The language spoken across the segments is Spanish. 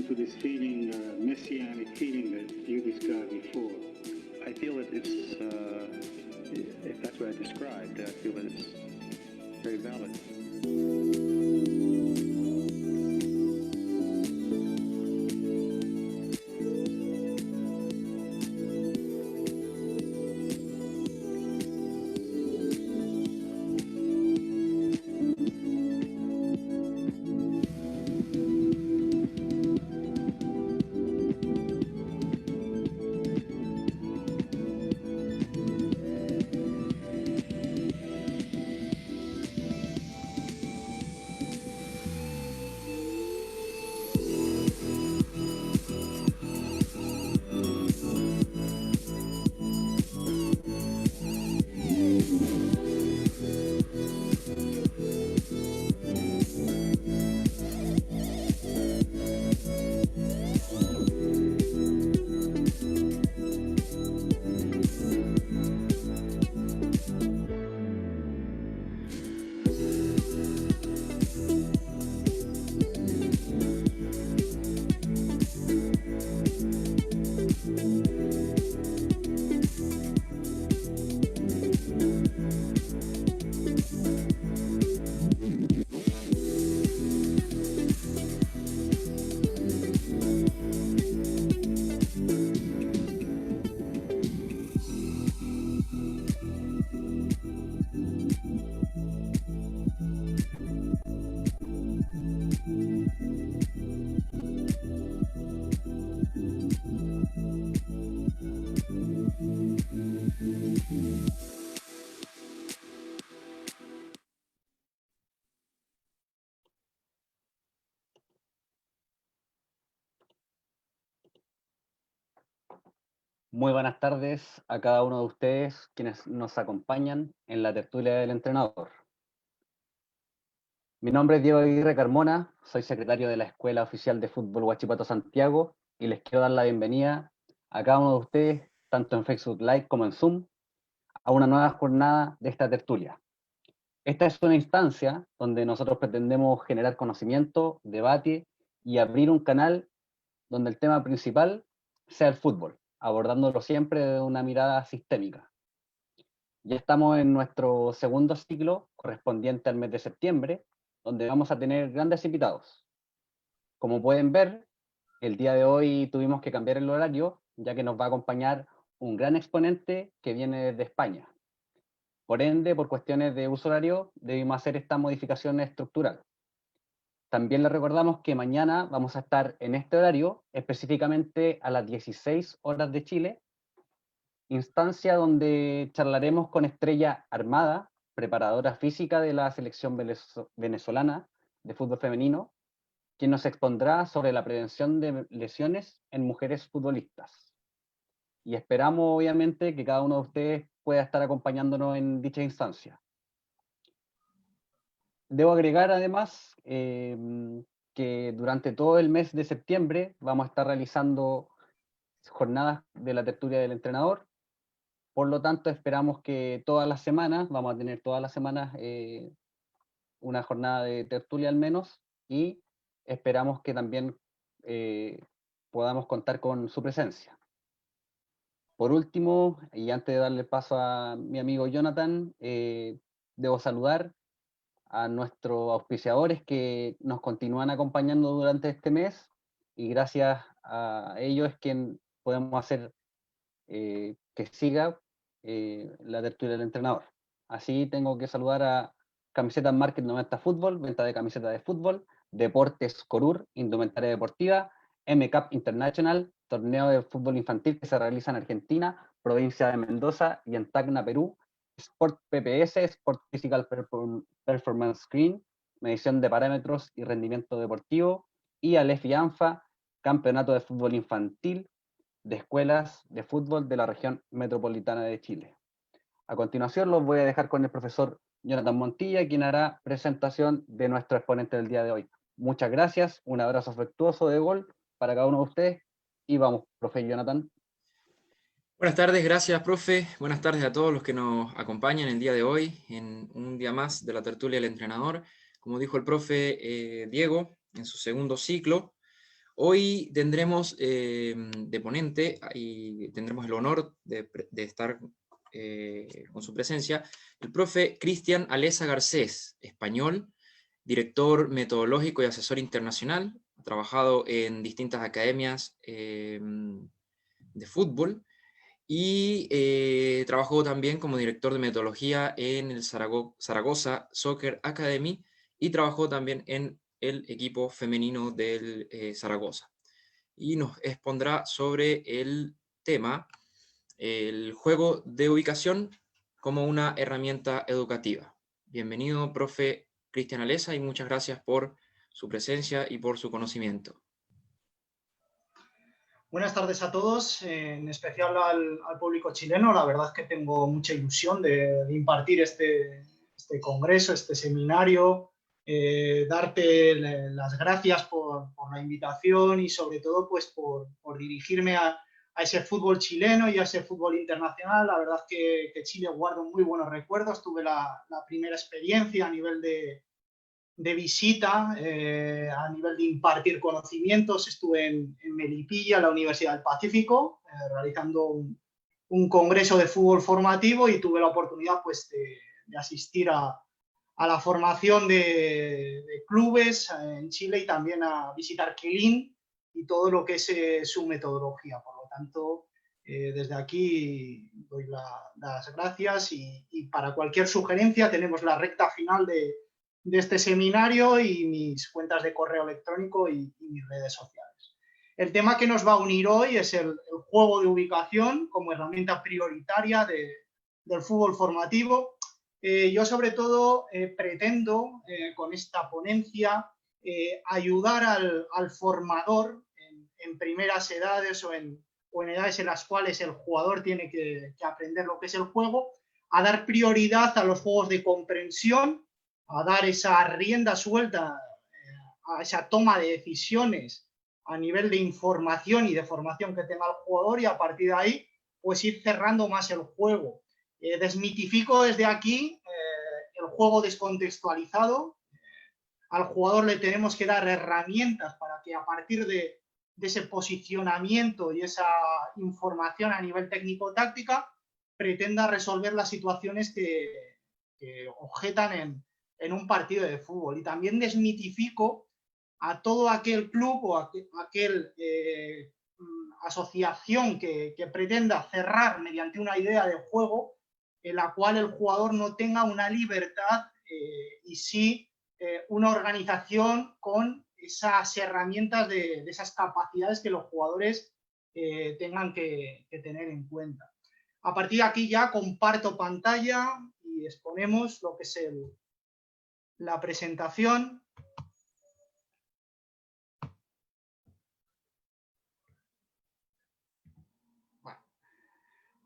into this feeling, messianic feeling that you described before? I feel that it's, if that's what I described, I feel that it's very valid. Muy buenas tardes a cada uno de ustedes quienes nos acompañan en la tertulia del entrenador. Mi nombre es Diego Aguirre Carmona, soy secretario de la Escuela Oficial de Fútbol Huachipato Santiago y les quiero dar la bienvenida a cada uno de ustedes, tanto en Facebook Live como en Zoom, a una nueva jornada de esta tertulia. Esta es una instancia donde nosotros pretendemos generar conocimiento, debate y abrir un canal donde el tema principal sea el fútbol, abordándolo siempre de una mirada sistémica. Ya estamos en nuestro segundo ciclo, correspondiente al mes de septiembre, donde vamos a tener grandes invitados. Como pueden ver, el día de hoy tuvimos que cambiar el horario, ya que nos va a acompañar un gran exponente que viene desde España. Por ende, por cuestiones de uso horario, debimos hacer esta modificación estructural. También les recordamos que mañana vamos a estar en este horario, específicamente a las 16 horas de Chile, instancia donde charlaremos con Estrella Armada, preparadora física de la selección venezolana de fútbol femenino, quien nos expondrá sobre la prevención de lesiones en mujeres futbolistas. Y esperamos, obviamente, que cada uno de ustedes pueda estar acompañándonos en dicha instancia. Debo agregar, además, que durante todo el mes de septiembre vamos a estar realizando jornadas de la tertulia del entrenador. Por lo tanto, esperamos que todas las semanas, vamos a tener todas las semanas una jornada de tertulia al menos, y esperamos que también podamos contar con su presencia. Por último, y antes de darle paso a mi amigo Jonathan, debo saludar a nuestros auspiciadores que nos continúan acompañando durante este mes, y gracias a ellos es que podemos hacer que siga la tertulia del entrenador. Así tengo que saludar a Camisetas Market 90 Fútbol, venta de camisetas de fútbol, Deportes Corur, indumentaria deportiva, MCAP International, torneo de fútbol infantil que se realiza en Argentina, provincia de Mendoza y en Tacna, Perú, Sport PPS, Sport Physical Performance Screen, medición de parámetros y rendimiento deportivo, y Alef y ANFA, campeonato de fútbol infantil de escuelas de fútbol de la región metropolitana de Chile. A continuación los voy a dejar con el profesor Jonathan Montilla, quien hará presentación de nuestro exponente del día de hoy. Muchas gracias, un abrazo afectuoso de gol para cada uno de ustedes, y vamos, profe Jonathan. Buenas tardes, gracias, profe. Buenas tardes a todos los que nos acompañan el día de hoy, en un día más de la tertulia del entrenador. Como dijo el profe Diego, en su segundo ciclo, Hoy tendremos de ponente, y tendremos el honor de estar con su presencia, el profe Cristian Alesa Garcés, español, director metodológico y asesor internacional, ha trabajado en distintas academias de fútbol, y trabajó también como director de metodología en el Zaragoza Soccer Academy, y trabajó también en el equipo femenino del Zaragoza. Y nos expondrá sobre el tema, el juego de ubicación como una herramienta educativa. Bienvenido, profe Cristian Alesa, y muchas gracias por su presencia y por su conocimiento. Buenas tardes a todos, en especial al público chileno. La verdad es que tengo mucha ilusión de impartir este congreso, este seminario, darte las gracias por la invitación y sobre todo pues, por dirigirme a ese fútbol chileno y a ese fútbol internacional. La verdad es que Chile guardo muy buenos recuerdos. Tuve la primera experiencia a nivel de visita, a nivel de impartir conocimientos. Estuve en Melipilla, la Universidad del Pacífico, realizando un congreso de fútbol formativo, y tuve la oportunidad pues, de asistir a la formación de clubes en Chile, y también a visitar Quilín y todo lo que es su metodología. Por lo tanto, desde aquí doy las gracias, y para cualquier sugerencia tenemos la recta final de este seminario y mis cuentas de correo electrónico y mis redes sociales. El tema que nos va a unir hoy es el juego de ubicación como herramienta prioritaria del fútbol formativo. Yo sobre todo pretendo con esta ponencia ayudar al formador en primeras edades o en edades en las cuales el jugador tiene que aprender lo que es el juego, a dar prioridad a los juegos de comprensión, a dar esa rienda suelta a esa toma de decisiones a nivel de información y de formación que tenga el jugador, y a partir de ahí pues ir cerrando más el juego. Desmitifico desde aquí el juego descontextualizado. Al jugador le tenemos que dar herramientas para que a partir de ese posicionamiento y esa información a nivel técnico-táctica pretenda resolver las situaciones que objetan en un partido de fútbol. Y también desmitifico a todo aquel club o aquel asociación que pretenda cerrar mediante una idea de juego en la cual el jugador no tenga una libertad y sí una organización con esas herramientas de esas capacidades que los jugadores tengan que tener en cuenta. A partir de aquí ya comparto pantalla y exponemos lo que es la presentación. Bueno.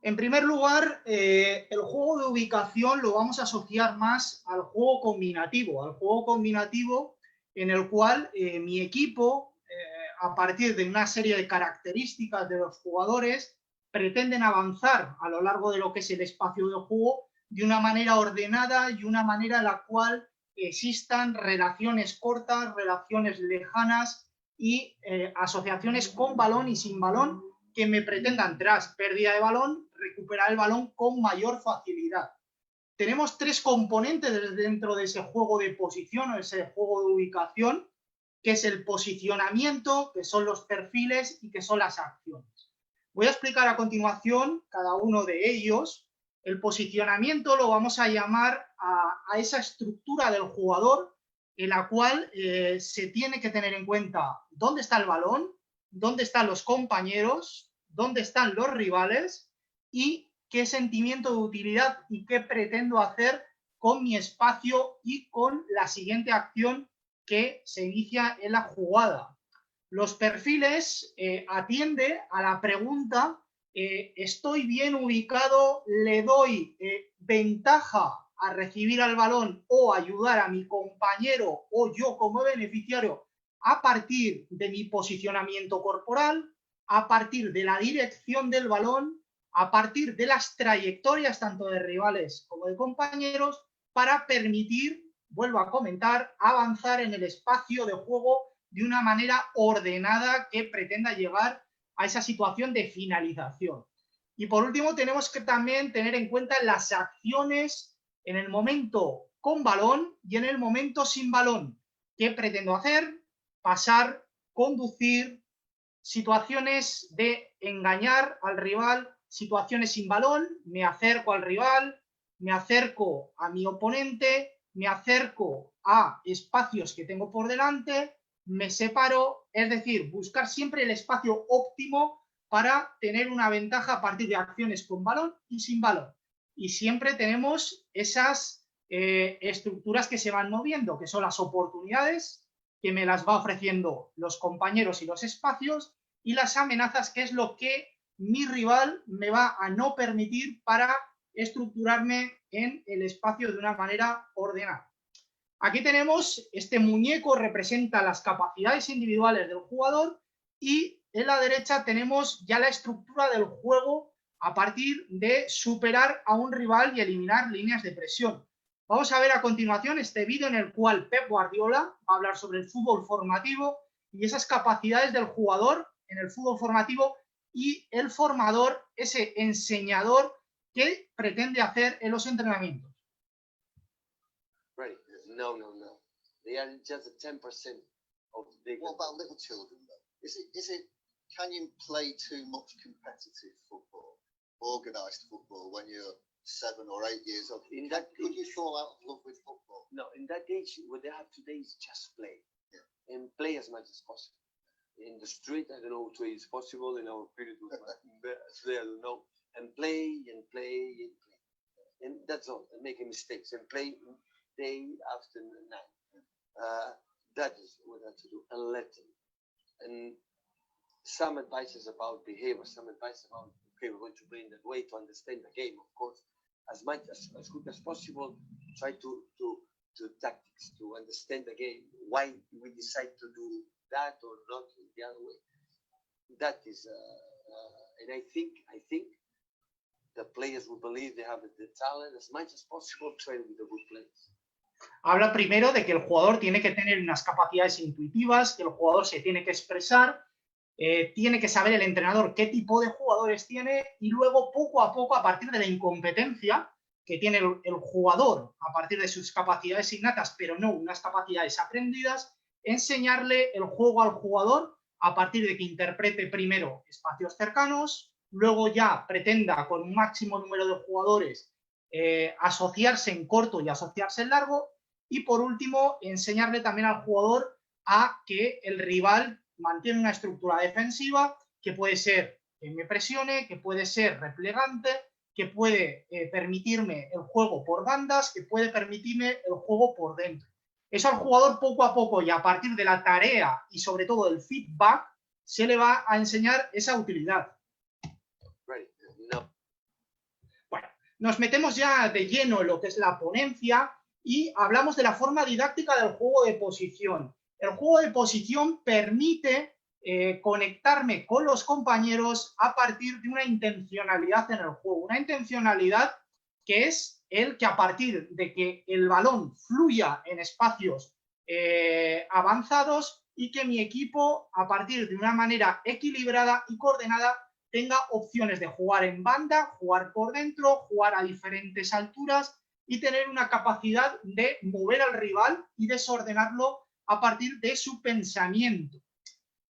En primer lugar, el juego de ubicación lo vamos a asociar más al juego combinativo en el cual mi equipo, a partir de una serie de características de los jugadores, pretenden avanzar a lo largo de lo que es el espacio de juego de una manera ordenada y una manera en la cual existan relaciones cortas, relaciones lejanas y asociaciones con balón y sin balón que me pretendan, tras pérdida de balón, recuperar el balón con mayor facilidad. Tenemos tres componentes dentro de ese juego de posición o ese juego de ubicación, que es el posicionamiento, que son los perfiles y que son las acciones. Voy a explicar a continuación cada uno de ellos. El posicionamiento lo vamos a llamar a esa estructura del jugador en la cual se tiene que tener en cuenta dónde está el balón, dónde están los compañeros, dónde están los rivales y qué sentimiento de utilidad y qué pretendo hacer con mi espacio y con la siguiente acción que se inicia en la jugada. Los perfiles atiende a la pregunta: ¿estoy bien ubicado? ¿Le doy ventaja a recibir al balón o ayudar a mi compañero o yo como beneficiario a partir de mi posicionamiento corporal, a partir de la dirección del balón, a partir de las trayectorias tanto de rivales como de compañeros, para permitir, vuelvo a comentar, avanzar en el espacio de juego de una manera ordenada que pretenda llegar a esa situación de finalización. Y por último, tenemos que también tener en cuenta las acciones en el momento con balón y en el momento sin balón. ¿Qué pretendo hacer? Pasar, conducir, situaciones de engañar al rival, situaciones sin balón, me acerco al rival, me acerco a mi oponente, me acerco a espacios que tengo por delante, me separo, es decir, buscar siempre el espacio óptimo para tener una ventaja a partir de acciones con balón y sin balón. Y siempre tenemos esas estructuras que se van moviendo, que son las oportunidades que me las va ofreciendo los compañeros y los espacios, y las amenazas, que es lo que mi rival me va a no permitir para estructurarme en el espacio de una manera ordenada. Aquí tenemos, este muñeco representa las capacidades individuales del jugador y en la derecha tenemos ya la estructura del juego a partir de superar a un rival y eliminar líneas de presión. Vamos a ver a continuación este vídeo en el cual Pep Guardiola va a hablar sobre el fútbol formativo y esas capacidades del jugador en el fútbol formativo y el formador, ese enseñador que pretende hacer en los entrenamientos. Right. No. They are just 10% of the. What about little children though? Is it can you play too much competitive football, organised football when you're 7 or 8 years old? Could you fall out of love with football? No, in that age, what they have today is just play, and play as much as possible. In the street, I don't know if it's possible in our period, I don't know, and play, and that's all. And making mistakes and play day after night. That is what I have to do, and let them. And some advices about behavior, some advice about, okay, we're going to play in that way to understand the game, of course, as much as good as possible. Try to tactics, to understand the game, why we decide to do that or not the other way. That is, and I think the players will believe they have the talent as much as possible. Train with the good players. Habla primero de que el jugador tiene que tener unas capacidades intuitivas, que el jugador se tiene que expresar, tiene que saber el entrenador qué tipo de jugadores tiene y luego poco a poco, a partir de la incompetencia que tiene el jugador, a partir de sus capacidades innatas, pero no unas capacidades aprendidas, enseñarle el juego al jugador a partir de que interprete primero espacios cercanos, luego ya pretenda con un máximo número de jugadores asociarse en corto y asociarse en largo, y por último enseñarle también al jugador a que el rival mantiene una estructura defensiva que puede ser que me presione, que puede ser replegante, que puede permitirme el juego por bandas, que puede permitirme el juego por dentro. Eso al jugador poco a poco y a partir de la tarea y sobre todo del feedback se le va a enseñar esa utilidad. Bueno, nos metemos ya de lleno en lo que es la ponencia y hablamos de la forma didáctica del juego de posición. El juego de posición permite conectarme con los compañeros a partir de una intencionalidad en el juego. Una intencionalidad que es el que a partir de que el balón fluya en espacios avanzados y que mi equipo a partir de una manera equilibrada y coordenada tenga opciones de jugar en banda, jugar por dentro, jugar a diferentes alturas y tener una capacidad de mover al rival y desordenarlo a partir de su pensamiento.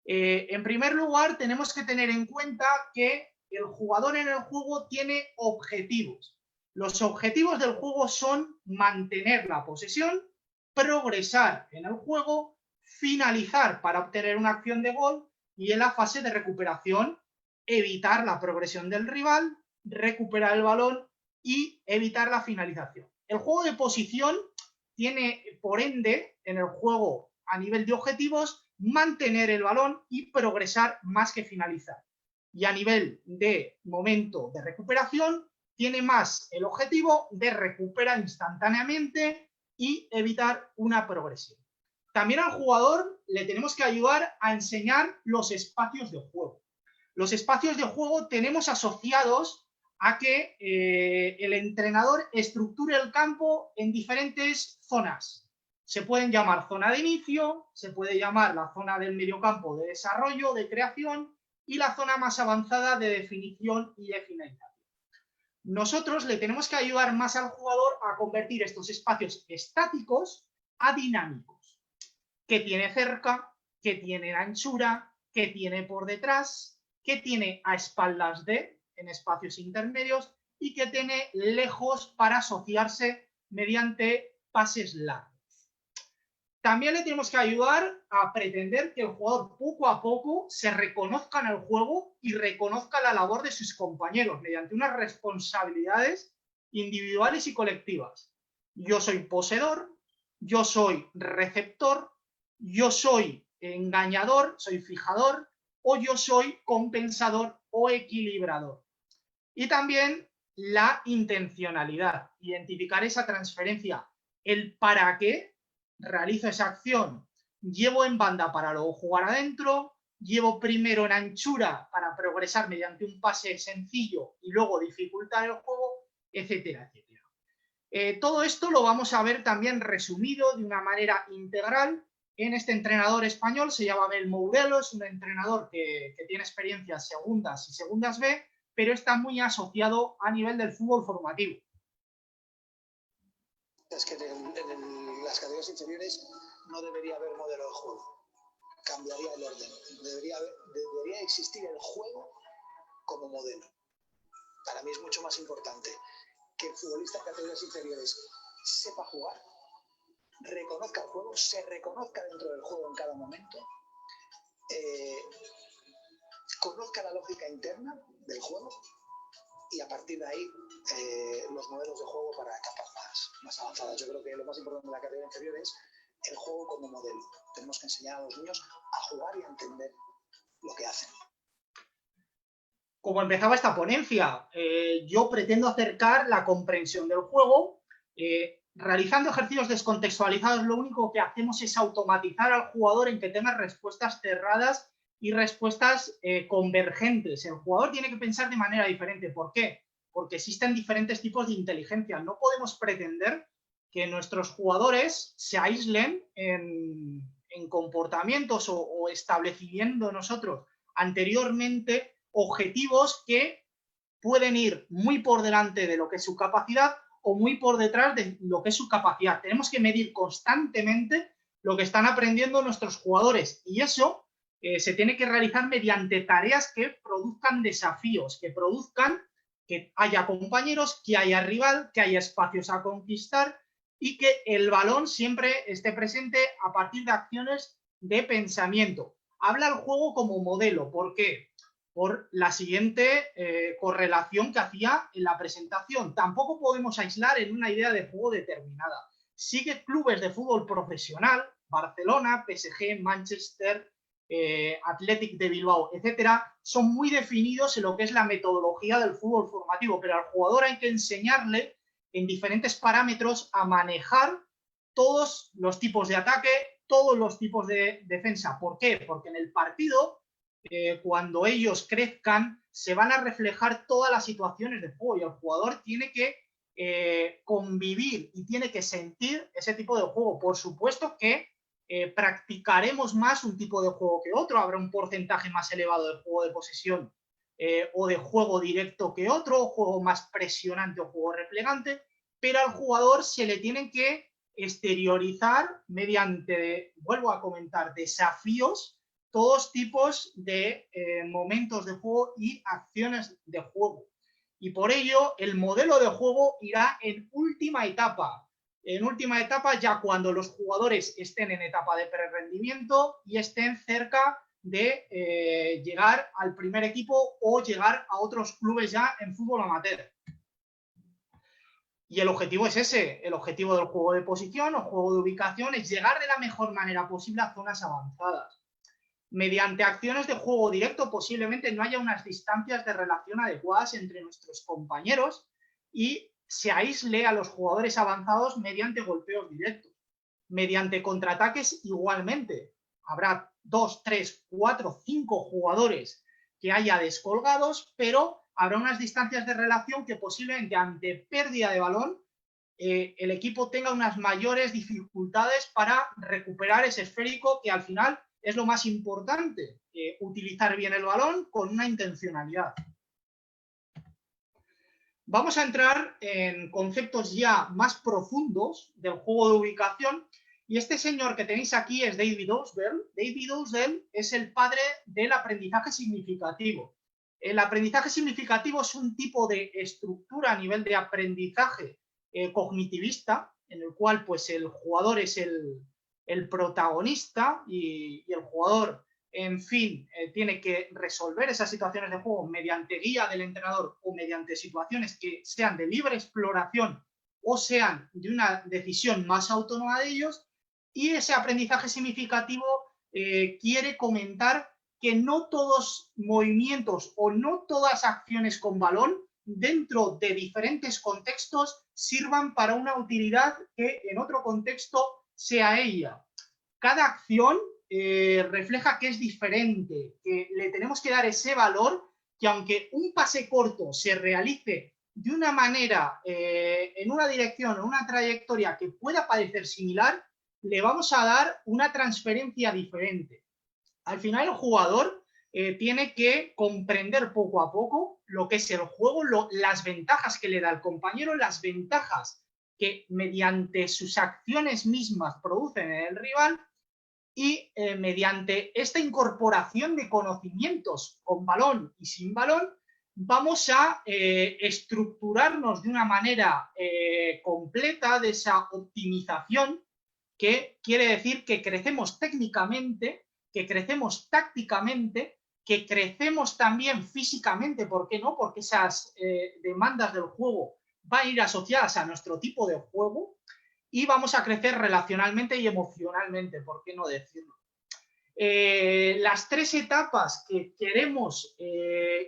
En primer lugar, tenemos que tener en cuenta que el jugador en el juego tiene objetivos. Los objetivos del juego son mantener la posesión, progresar en el juego, finalizar para obtener una acción de gol y en la fase de recuperación evitar la progresión del rival, recuperar el balón y evitar la finalización. El juego de posición tiene, por ende, en el juego a nivel de objetivos, mantener el balón y progresar más que finalizar. Y a nivel de momento de recuperación, tiene más el objetivo de recuperar instantáneamente y evitar una progresión. También al jugador le tenemos que ayudar a enseñar los espacios de juego. Los espacios de juego tenemos asociados a que el entrenador estructure el campo en diferentes zonas. Se pueden llamar zona de inicio, se puede llamar la zona del mediocampo de desarrollo, de creación, y la zona más avanzada de definición y de finalización. Nosotros le tenemos que ayudar más al jugador a convertir estos espacios estáticos a dinámicos. ¿Qué tiene cerca? ¿Qué tiene anchura? ¿Qué tiene por detrás? ¿Qué tiene a espaldas de, en espacios intermedios? Y qué tiene lejos para asociarse mediante pases largos. También le tenemos que ayudar a pretender que el jugador poco a poco se reconozca en el juego y reconozca la labor de sus compañeros mediante unas responsabilidades individuales y colectivas. Yo soy poseedor, yo soy receptor, yo soy engañador, soy fijador, o yo soy compensador o equilibrador. Y también la intencionalidad, identificar esa transferencia, el para qué realizo esa acción, llevo en banda para luego jugar adentro, llevo primero en anchura para progresar mediante un pase sencillo y luego dificultar el juego, etcétera, etcétera. Todo esto lo vamos a ver también resumido de una manera integral en este entrenador español, se llama Abel Mourelo, es un entrenador que tiene experiencias segundas y segundas B, pero está muy asociado a nivel del fútbol formativo. Es que en las categorías inferiores no debería haber modelo de juego. Cambiaría el orden. Debería existir el juego como modelo. Para mí es mucho más importante que el futbolista de categorías inferiores sepa jugar, reconozca el juego, se reconozca dentro del juego en cada momento, conozca la lógica interna del juego y a partir de ahí los modelos de juego para capas más avanzadas. Yo creo que lo más importante de la categoría inferior es el juego como modelo. Tenemos que enseñar a los niños a jugar y a entender lo que hacen. Como empezaba esta ponencia, yo pretendo acercar la comprensión del juego. Realizando ejercicios descontextualizados, lo único que hacemos es automatizar al jugador en que tenga respuestas cerradas y respuestas convergentes. El jugador tiene que pensar de manera diferente. ¿Por qué? Porque existen diferentes tipos de inteligencia. No podemos pretender que nuestros jugadores se aíslen en comportamientos o estableciendo nosotros anteriormente objetivos que pueden ir muy por delante de lo que es su capacidad o muy por detrás de lo que es su capacidad. Tenemos que medir constantemente lo que están aprendiendo nuestros jugadores y eso se tiene que realizar mediante tareas que produzcan desafíos, que produzcan que haya compañeros, que haya rival, que haya espacios a conquistar y que el balón siempre esté presente a partir de acciones de pensamiento. Habla el juego como modelo. ¿Por qué? Por la siguiente correlación que hacía en la presentación. Tampoco podemos aislar en una idea de juego determinada. Sigue clubes de fútbol profesional, Barcelona, PSG, Manchester, Athletic de Bilbao, etcétera, son muy definidos en lo que es la metodología del fútbol formativo, pero al jugador hay que enseñarle en diferentes parámetros a manejar todos los tipos de ataque, todos los tipos de defensa. ¿Por qué? Porque en el partido, cuando ellos crezcan, se van a reflejar todas las situaciones de juego y el jugador tiene que convivir y tiene que sentir ese tipo de juego. Por supuesto que practicaremos más un tipo de juego que otro, habrá un porcentaje más elevado de juego de posesión o de juego directo que otro, juego más presionante o juego replegante, pero al jugador se le tienen que exteriorizar mediante, vuelvo a comentar, desafíos, todos tipos de momentos de juego y acciones de juego. Y por ello el modelo de juego irá en última etapa. En última etapa ya cuando los jugadores estén en etapa de prerrendimiento y estén cerca de llegar al primer equipo o llegar a otros clubes ya en fútbol amateur. Y el objetivo es ese, el objetivo del juego de posición o juego de ubicación es llegar de la mejor manera posible a zonas avanzadas. Mediante acciones de juego directo posiblemente no haya unas distancias de relación adecuadas entre nuestros compañeros y se aísle a los jugadores avanzados mediante golpeos directos. Mediante contraataques igualmente. Habrá 2, 3, 4, 5 jugadores que haya descolgados, pero habrá unas distancias de relación que posiblemente ante pérdida de balón el equipo tenga unas mayores dificultades para recuperar ese esférico, que al final es lo más importante, utilizar bien el balón con una intencionalidad. Vamos a entrar en conceptos ya más profundos del juego de ubicación, y este señor que tenéis aquí es David Ausubel. David Ausubel es el padre del aprendizaje significativo. El aprendizaje significativo es un tipo de estructura a nivel de aprendizaje cognitivista, en el cual pues el jugador es el protagonista y el jugador, en fin, tiene que resolver esas situaciones de juego mediante guía del entrenador o mediante situaciones que sean de libre exploración o sean de una decisión más autónoma de ellos. Y ese aprendizaje significativo quiere comentar que no todos movimientos o no todas acciones con balón dentro de diferentes contextos sirvan para una utilidad que en otro contexto sea ella. Cada acción refleja que es diferente, que le tenemos que dar ese valor, que aunque un pase corto se realice de una manera, en una dirección o una trayectoria que pueda parecer similar, le vamos a dar una transferencia diferente. Al final el jugador tiene que comprender poco a poco lo que es el juego, las ventajas que le da el compañero, las ventajas que mediante sus acciones mismas producen en el rival, y mediante esta incorporación de conocimientos con balón y sin balón vamos a estructurarnos de una manera completa de esa optimización, que quiere decir que crecemos técnicamente, que crecemos tácticamente, que crecemos también físicamente. ¿Por qué no? Porque esas demandas del juego van a ir asociadas a nuestro tipo de juego, y vamos a crecer relacionalmente y emocionalmente, ¿por qué no decirlo? Las tres etapas que queremos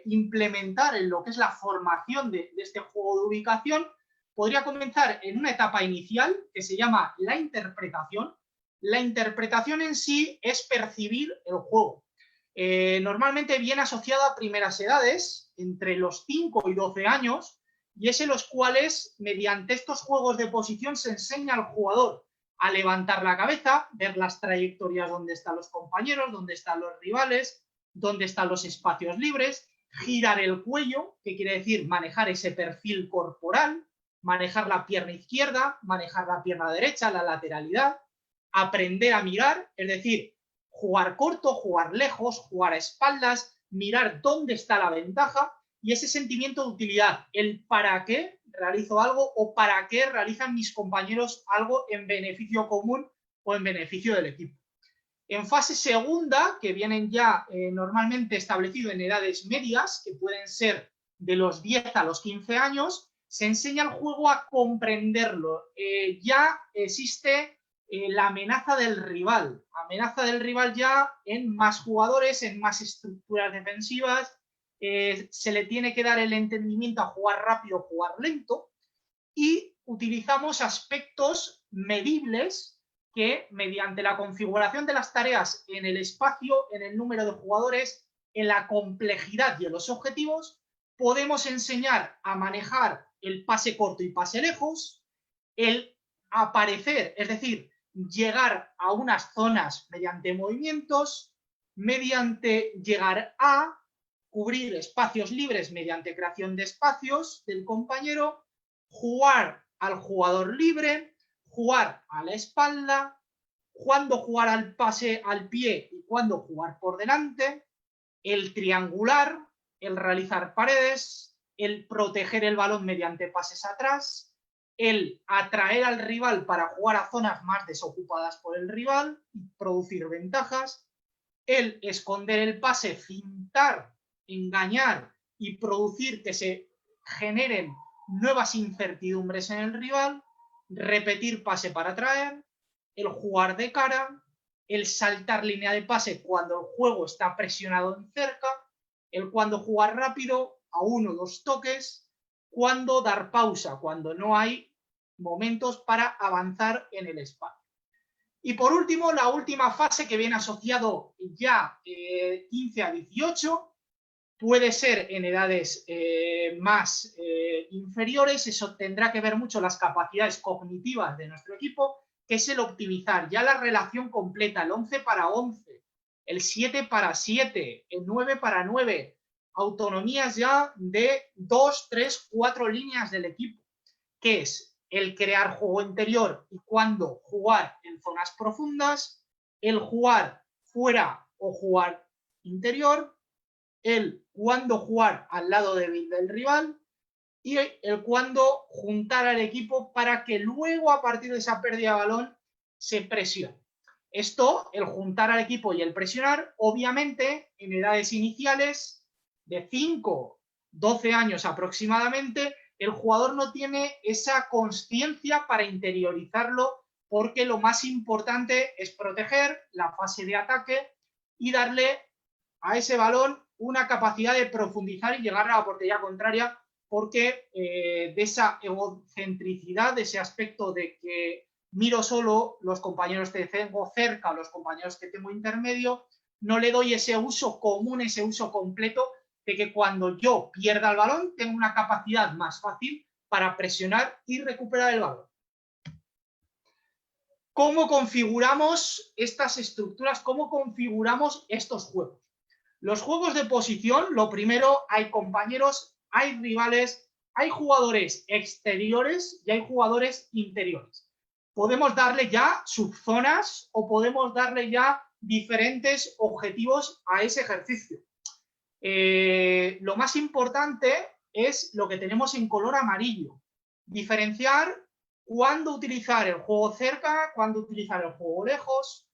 implementar en lo que es la formación de este juego de ubicación podría comenzar en una etapa inicial que se llama la interpretación. La interpretación en sí es percibir el juego. Normalmente viene asociado a primeras edades, entre los 5 y 12 años, y es en los cuales, mediante estos juegos de posición, se enseña al jugador a levantar la cabeza, ver las trayectorias donde están los compañeros, donde están los rivales, donde están los espacios libres, girar el cuello, que quiere decir manejar ese perfil corporal, manejar la pierna izquierda, manejar la pierna derecha, la lateralidad, aprender a mirar, es decir, jugar corto, jugar lejos, jugar a espaldas, mirar dónde está la ventaja, y ese sentimiento de utilidad, el para qué realizo algo o para qué realizan mis compañeros algo en beneficio común o en beneficio del equipo. En fase segunda, que vienen ya normalmente establecido en edades medias, que pueden ser de los 10 a los 15 años, se enseña al juego a comprenderlo. Ya existe la amenaza del rival ya en más jugadores, en más estructuras defensivas. Se le tiene que dar el entendimiento a jugar rápido, jugar lento, y utilizamos aspectos medibles que mediante la configuración de las tareas en el espacio, en el número de jugadores, en la complejidad y en los objetivos, podemos enseñar a manejar el pase corto y pase lejos, el aparecer, es decir, llegar a unas zonas mediante movimientos, mediante llegar a cubrir espacios libres mediante creación de espacios del compañero, jugar al jugador libre, jugar a la espalda, cuándo jugar al pase al pie y cuándo jugar por delante, el triangular, el realizar paredes, el proteger el balón mediante pases atrás, el atraer al rival para jugar a zonas más desocupadas por el rival y producir ventajas, el esconder el pase, fintar, engañar y producir que se generen nuevas incertidumbres en el rival, repetir pase para atraer, el jugar de cara, el saltar línea de pase cuando el juego está presionado en cerca, el cuando jugar rápido a 1 o 2 toques, cuando dar pausa, cuando no hay momentos para avanzar en el espacio. Y por último, la última fase, que viene asociado ya 15 a 18, puede ser en edades más inferiores, eso tendrá que ver mucho las capacidades cognitivas de nuestro equipo, que es el optimizar ya la relación completa, el 11 para 11, el 7 para 7, el 9 para 9, autonomías ya de 2, 3, 4 líneas del equipo, que es el crear juego interior y cuándo jugar en zonas profundas, el jugar fuera o jugar interior, el cuándo jugar al lado débil del rival y el cuándo juntar al equipo para que luego a partir de esa pérdida de balón se presione. Esto, el juntar al equipo y el presionar, obviamente en edades iniciales de 5, 12 años aproximadamente, el jugador no tiene esa consciencia para interiorizarlo porque lo más importante es proteger la fase de ataque y darle a ese balón una capacidad de profundizar y llegar a la portería contraria, porque de esa egocentricidad, de ese aspecto de que miro solo los compañeros que tengo cerca, los compañeros que tengo intermedio, no le doy ese uso común, ese uso completo, de que cuando yo pierda el balón tengo una capacidad más fácil para presionar y recuperar el balón. ¿Cómo configuramos estas estructuras? ¿Cómo configuramos estos juegos? Los juegos de posición, lo primero, hay compañeros, hay rivales, hay jugadores exteriores y hay jugadores interiores. Podemos darle ya subzonas o podemos darle ya diferentes objetivos a ese ejercicio. Lo más importante es lo que tenemos en color amarillo. Diferenciar cuándo utilizar el juego cerca, cuándo utilizar el juego lejos,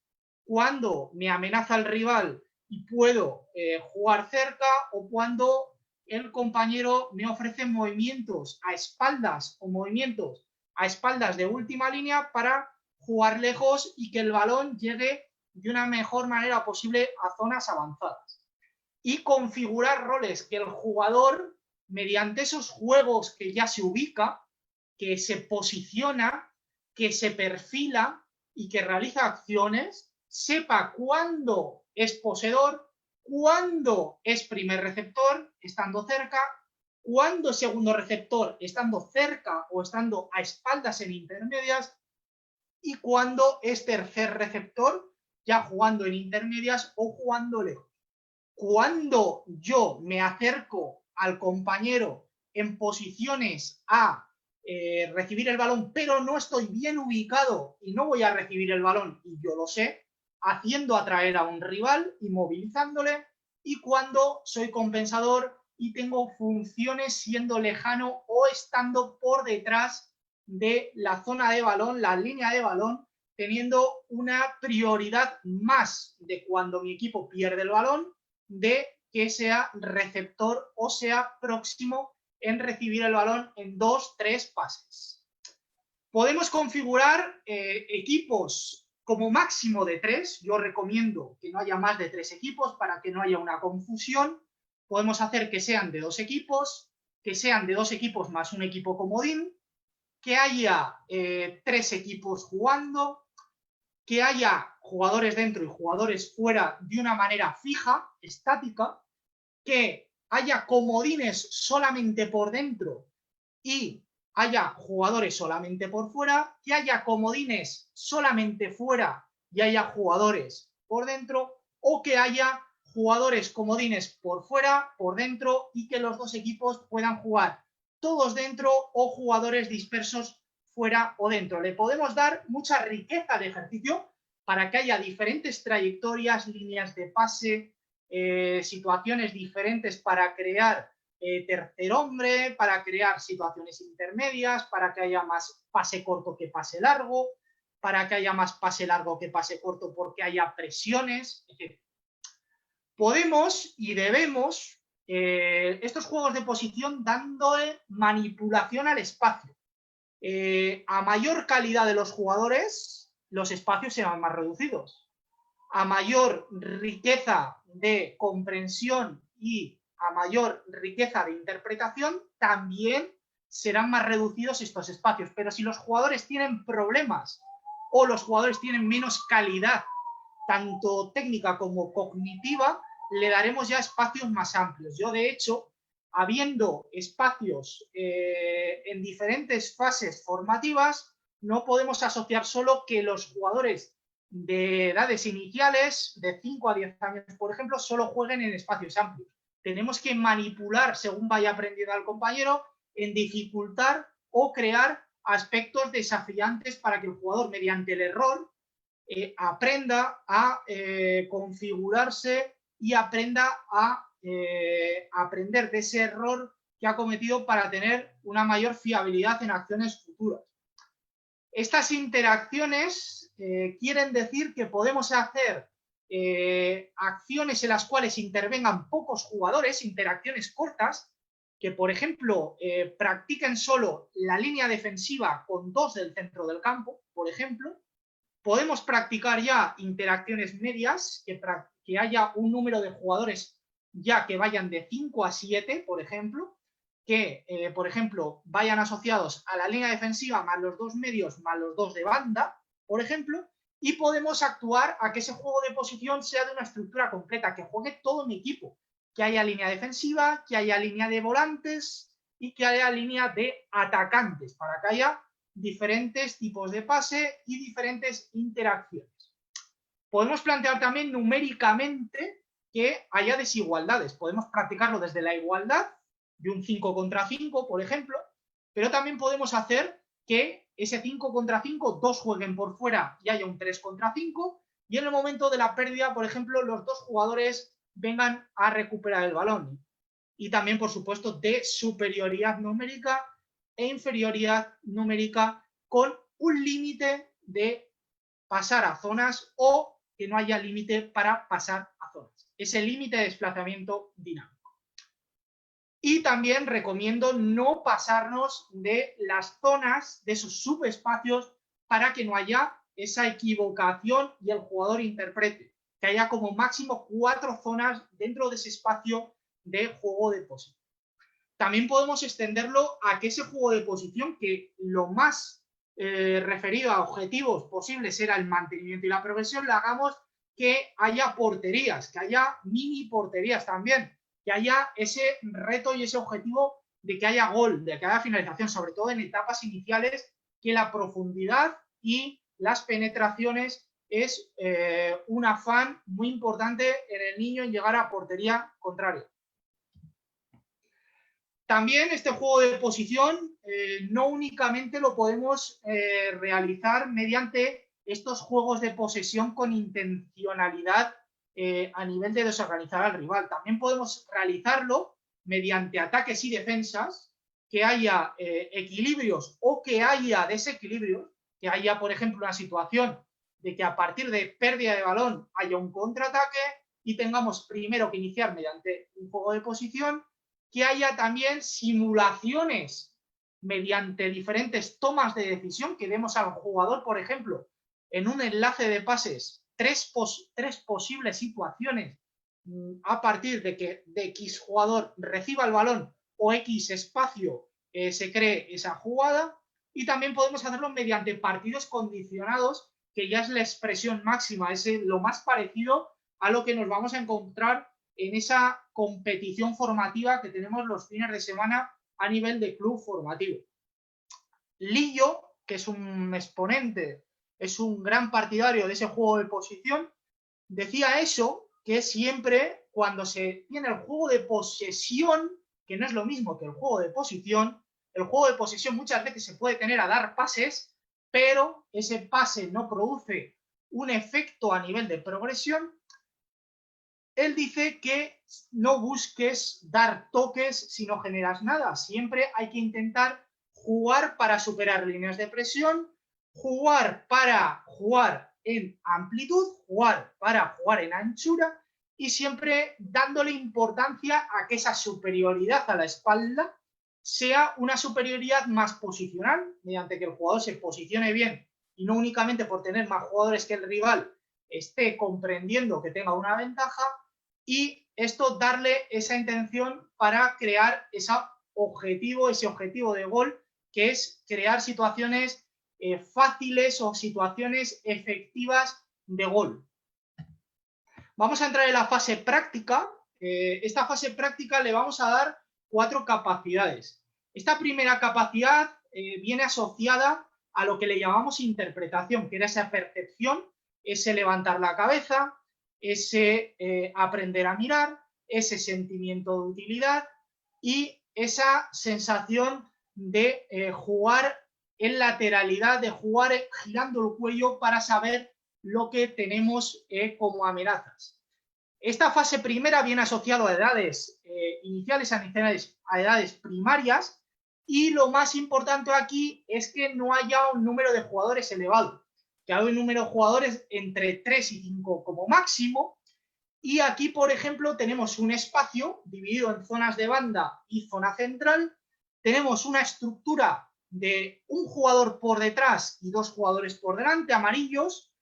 cuándo me amenaza el rival y puedo jugar cerca o cuando el compañero me ofrece movimientos a espaldas o movimientos a espaldas de última línea para jugar lejos y que el balón llegue de una mejor manera posible a zonas avanzadas. Y configurar roles que el jugador, mediante esos juegos que ya se ubica, que se posiciona, que se perfila y que realiza acciones, sepa cuándo es poseedor, cuándo es primer receptor, estando cerca, cuándo es segundo receptor, estando cerca o estando a espaldas en intermedias, y cuándo es tercer receptor, ya jugando en intermedias o jugando lejos. Cuando yo me acerco al compañero en posiciones a recibir el balón, pero no estoy bien ubicado y no voy a recibir el balón, y yo lo sé, haciendo atraer a un rival y movilizándole, y cuando soy compensador y tengo funciones siendo lejano o estando por detrás de la zona de balón, la línea de balón, teniendo una prioridad más de cuando mi equipo pierde el balón, de que sea receptor o sea próximo en recibir el balón en 2, 3 pases. Podemos configurar equipos como máximo de 3. Yo recomiendo que no haya más de 3 equipos para que no haya una confusión. Podemos hacer que sean de 2 equipos, que sean de 2 equipos más un equipo comodín, que haya 3 equipos jugando, que haya jugadores dentro y jugadores fuera de una manera fija, estática, que haya comodines solamente por dentro y haya jugadores solamente por fuera, que haya comodines solamente fuera y haya jugadores por dentro, o que haya jugadores comodines por fuera, por dentro, y que los 2 equipos puedan jugar todos dentro o jugadores dispersos fuera o dentro. Le podemos dar mucha riqueza de ejercicio para que haya diferentes trayectorias, líneas de pase, situaciones diferentes para crear tercer hombre, para crear situaciones intermedias, para que haya más pase corto que pase largo, para que haya más pase largo que pase corto porque haya presiones, etc. Podemos y debemos estos juegos de posición dándole manipulación al espacio. A mayor calidad de los jugadores, los espacios serán más reducidos. A mayor riqueza de comprensión y a mayor riqueza de interpretación, también serán más reducidos estos espacios. Pero si los jugadores tienen problemas o los jugadores tienen menos calidad, tanto técnica como cognitiva, le daremos ya espacios más amplios. Yo, de hecho, habiendo espacios en diferentes fases formativas, no podemos asociar solo que los jugadores de edades iniciales, de 5 a 10 años, por ejemplo, solo jueguen en espacios amplios. Tenemos que manipular, según vaya aprendiendo el compañero, en dificultar o crear aspectos desafiantes para que el jugador, mediante el error, aprenda a configurarse y aprenda a aprender de ese error que ha cometido para tener una mayor fiabilidad en acciones futuras. Estas interacciones quieren decir que podemos hacer acciones en las cuales intervengan pocos jugadores, interacciones cortas, que por ejemplo practiquen solo la línea defensiva con 2 del centro del campo, por ejemplo. Podemos practicar ya interacciones medias, que haya un número de jugadores ya que vayan de 5 a 7, por ejemplo, que, por ejemplo, vayan asociados a la línea defensiva más los 2 medios más los 2 de banda, por ejemplo, y podemos actuar a que ese juego de posición sea de una estructura completa, que juegue todo mi equipo, que haya línea defensiva, que haya línea de volantes y que haya línea de atacantes, para que haya diferentes tipos de pase y diferentes interacciones. Podemos plantear también numéricamente que haya desigualdades. Podemos practicarlo desde la igualdad, de un 5 contra 5, por ejemplo, pero también podemos hacer que ese 5 contra 5, 2 jueguen por fuera y haya un 3 contra 5, y en el momento de la pérdida, por ejemplo, los 2 jugadores vengan a recuperar el balón. Y también, por supuesto, de superioridad numérica e inferioridad numérica con un límite de pasar a zonas o que no haya límite para pasar a zonas. Ese límite de desplazamiento dinámico. Y también recomiendo no pasarnos de las zonas, de esos subespacios, para que no haya esa equivocación y el jugador interprete. Que haya como máximo 4 zonas dentro de ese espacio de juego de posición. También podemos extenderlo a que ese juego de posición, que lo más referido a objetivos posibles era el mantenimiento y la progresión, lo hagamos que haya porterías, que haya mini porterías también, que haya ese reto y ese objetivo de que haya gol, de que haya finalización, sobre todo en etapas iniciales, que la profundidad y las penetraciones es un afán muy importante en el niño en llegar a portería contraria. También este juego de posición no únicamente lo podemos realizar mediante estos juegos de posesión con intencionalidad a nivel de desorganizar al rival. También podemos realizarlo mediante ataques y defensas, que haya equilibrios o que haya desequilibrios, que haya, por ejemplo, una situación de que a partir de pérdida de balón haya un contraataque y tengamos primero que iniciar mediante un juego de posición, que haya también simulaciones mediante diferentes tomas de decisión, que demos al jugador, por ejemplo, en un enlace de pases, tres posibles situaciones a partir de que de X jugador reciba el balón o X espacio se cree esa jugada, y también podemos hacerlo mediante partidos condicionados, que ya es la expresión máxima, es lo más parecido a lo que nos vamos a encontrar en esa competición formativa que tenemos los fines de semana a nivel de club formativo. Lillo, que es un exponente, es un gran partidario de ese juego de posición, decía eso, que siempre cuando se tiene el juego de posesión, que no es lo mismo que el juego de posición, el juego de posesión muchas veces se puede tener a dar pases, pero ese pase no produce un efecto a nivel de progresión. Él dice que no busques dar toques si no generas nada. Siempre hay que intentar jugar para superar líneas de presión, jugar para jugar en amplitud, jugar para jugar en anchura, y siempre dándole importancia a que esa superioridad a la espalda sea una superioridad más posicional, mediante que el jugador se posicione bien y no únicamente por tener más jugadores que el rival esté comprendiendo que tenga una ventaja, y esto darle esa intención para crear ese objetivo de gol, que es crear situaciones fáciles o situaciones efectivas de gol. Vamos a entrar en la fase práctica. Esta fase práctica le vamos a dar 4 capacidades. Esta primera capacidad viene asociada a lo que le llamamos interpretación, que era esa percepción, ese levantar la cabeza, ese aprender a mirar, ese sentimiento de utilidad y esa sensación de jugar en lateralidad, de jugar girando el cuello para saber lo que tenemos como amenazas. Esta fase primera viene asociada a edades iniciales, a edades primarias, y lo más importante aquí es que no haya un número de jugadores elevado, que haya un número de jugadores entre 3 y 5 como máximo. Y aquí, por ejemplo, tenemos un espacio dividido en zonas de banda y zona central. Tenemos una estructura de un jugador por detrás y 2 jugadores por delante, amarillos,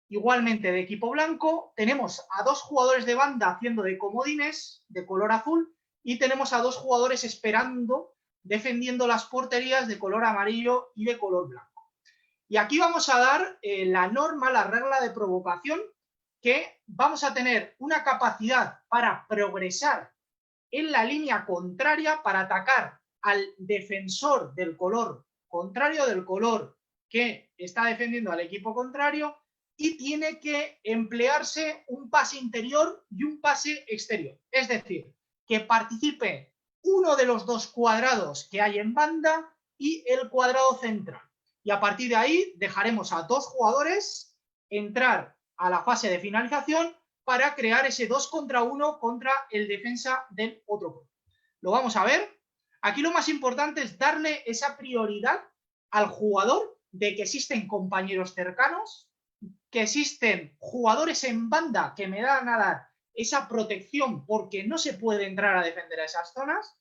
igualmente de equipo blanco. Tenemos a 2 jugadores de banda haciendo de comodines, de color azul, y tenemos a 2 jugadores esperando, defendiendo las porterías, de color amarillo y de color blanco. Y aquí vamos a dar la norma, la regla de provocación, que vamos a tener una capacidad para progresar en la línea contraria, para atacar al defensor del color contrario, del color que está defendiendo al equipo contrario, y tiene que emplearse un pase interior y un pase exterior. Es decir, que participe uno de los 2 cuadrados que hay en banda y el cuadrado central. Y a partir de ahí dejaremos a 2 jugadores entrar a la fase de finalización para crear ese 2 contra 1 contra el defensa del otro club. Lo vamos a ver. Aquí lo más importante es darle esa prioridad al jugador de que existen compañeros cercanos, que existen jugadores en banda que me dan a dar esa protección porque no se puede entrar a defender a esas zonas,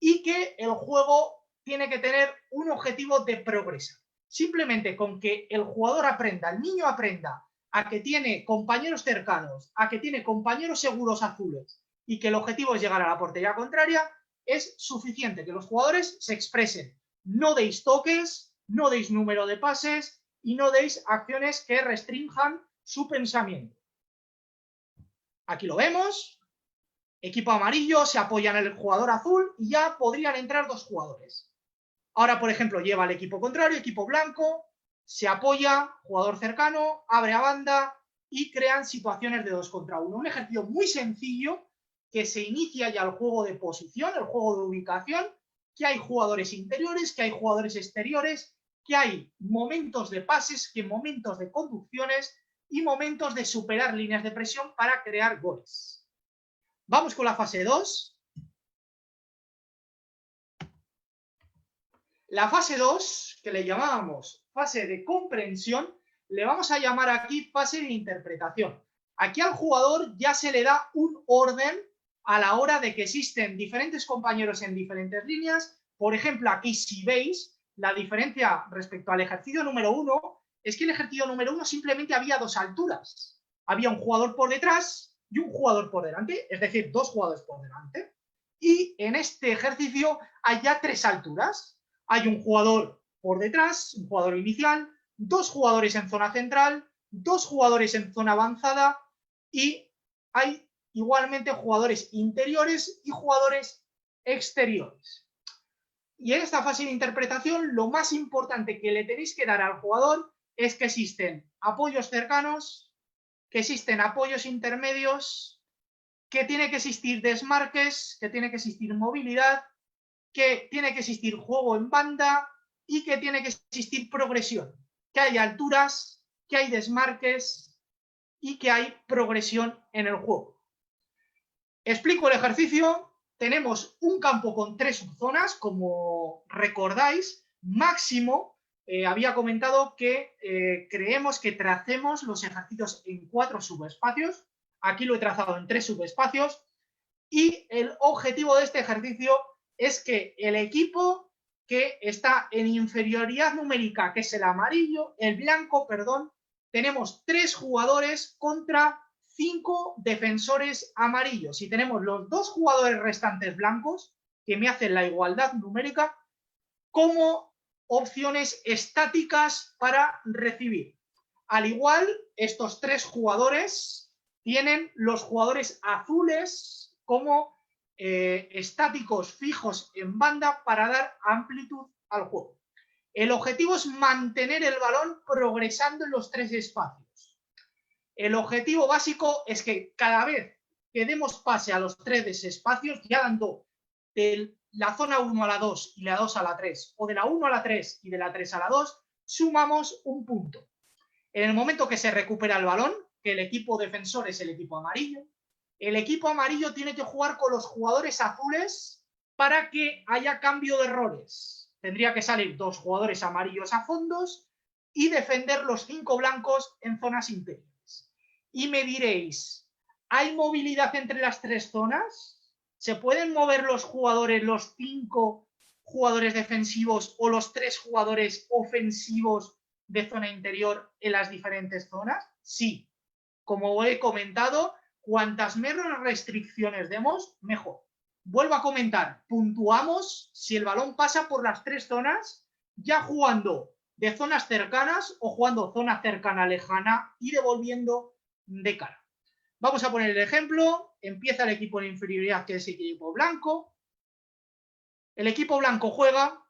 y que el juego tiene que tener un objetivo de progresar. Simplemente con que el jugador aprenda, el niño aprenda a que tiene compañeros cercanos, a que tiene compañeros seguros azules y que el objetivo es llegar a la portería contraria, es suficiente que los jugadores se expresen. No deis toques, no deis número de pases y no deis acciones que restrinjan su pensamiento. Aquí lo vemos. Equipo amarillo se apoya en el jugador azul y ya podrían entrar 2 jugadores. Ahora, por ejemplo, lleva al equipo contrario, equipo blanco, se apoya, jugador cercano, abre a banda y crean situaciones de 2 contra 1. Un ejercicio muy sencillo que se inicia ya el juego de posición, el juego de ubicación, que hay jugadores interiores, que hay jugadores exteriores, que hay momentos de pases, que momentos de conducciones y momentos de superar líneas de presión para crear goles. Vamos con la fase 2. La fase 2, que le llamábamos fase de comprensión, le vamos a llamar aquí fase de interpretación. Aquí al jugador ya se le da un orden a la hora de que existen diferentes compañeros en diferentes líneas. Por ejemplo, aquí si veis, la diferencia respecto al ejercicio número 1 es que el ejercicio número 1 simplemente había 2 alturas. Había un jugador por detrás y un jugador por delante, es decir, 2 jugadores por delante. Y en este ejercicio hay ya 3 alturas. Hay un jugador por detrás, un jugador inicial, 2 jugadores en zona central, 2 jugadores en zona avanzada y hay igualmente jugadores interiores y jugadores exteriores. Y en esta fase de interpretación lo más importante que le tenéis que dar al jugador es que existen apoyos cercanos, que existen apoyos intermedios, que tiene que existir desmarques, que tiene que existir movilidad, que tiene que existir juego en banda y que tiene que existir progresión, que hay alturas, que hay desmarques y que hay progresión en el juego. Explico el ejercicio. Tenemos un campo con 3 subzonas, como recordáis, máximo. Había comentado que creemos que tracemos los ejercicios en 4 subespacios. Aquí lo he trazado en 3 subespacios. Y el objetivo de este ejercicio es que el equipo que está en inferioridad numérica, que es el amarillo, el blanco, perdón, tenemos 3 jugadores contra 5 defensores amarillos. Y tenemos los 2 jugadores restantes blancos, que me hacen la igualdad numérica, como opciones estáticas para recibir. Al igual, estos 3 jugadores tienen los jugadores azules como estáticos fijos en banda para dar amplitud al juego. El objetivo es mantener el balón progresando en los 3 espacios. El objetivo básico es que cada vez que demos pase a los 3 espacios, ya dando de la zona 1 a la 2 y la 2 a la 3, o de la 1 a la 3 y de la 3 a la 2, sumamos un punto. En el momento que se recupera el balón, que el equipo defensor es el equipo amarillo, el equipo amarillo tiene que jugar con los jugadores azules para que haya cambio de roles. Tendría que salir 2 jugadores amarillos a fondos y defender los 5 blancos en zonas interiores. Y me diréis, ¿hay movilidad entre las 3 zonas? ¿Se pueden mover los jugadores, los 5 jugadores defensivos o los 3 jugadores ofensivos de zona interior en las diferentes zonas? Sí. Como he comentado, cuantas menos restricciones demos, mejor. Vuelvo a comentar, puntuamos si el balón pasa por las 3 zonas, ya jugando de zonas cercanas o jugando zona cercana lejana y devolviendo de cara. Vamos a poner el ejemplo. Empieza el equipo en inferioridad, que es el equipo blanco. El equipo blanco juega.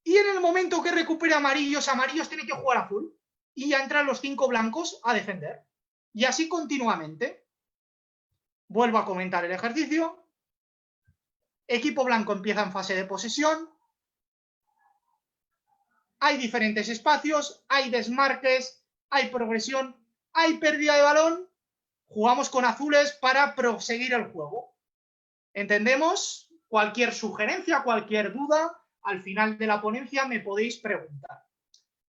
Y en el momento que recupere amarillos, amarillos tienen que jugar azul. Y ya entran los 5 blancos a defender. Y así continuamente. Vuelvo a comentar el ejercicio. Equipo blanco empieza en fase de posesión. Hay diferentes espacios, hay desmarques, hay progresión, hay pérdida de balón. Jugamos con azules para proseguir el juego. ¿Entendemos? Cualquier sugerencia, cualquier duda, al final de la ponencia me podéis preguntar.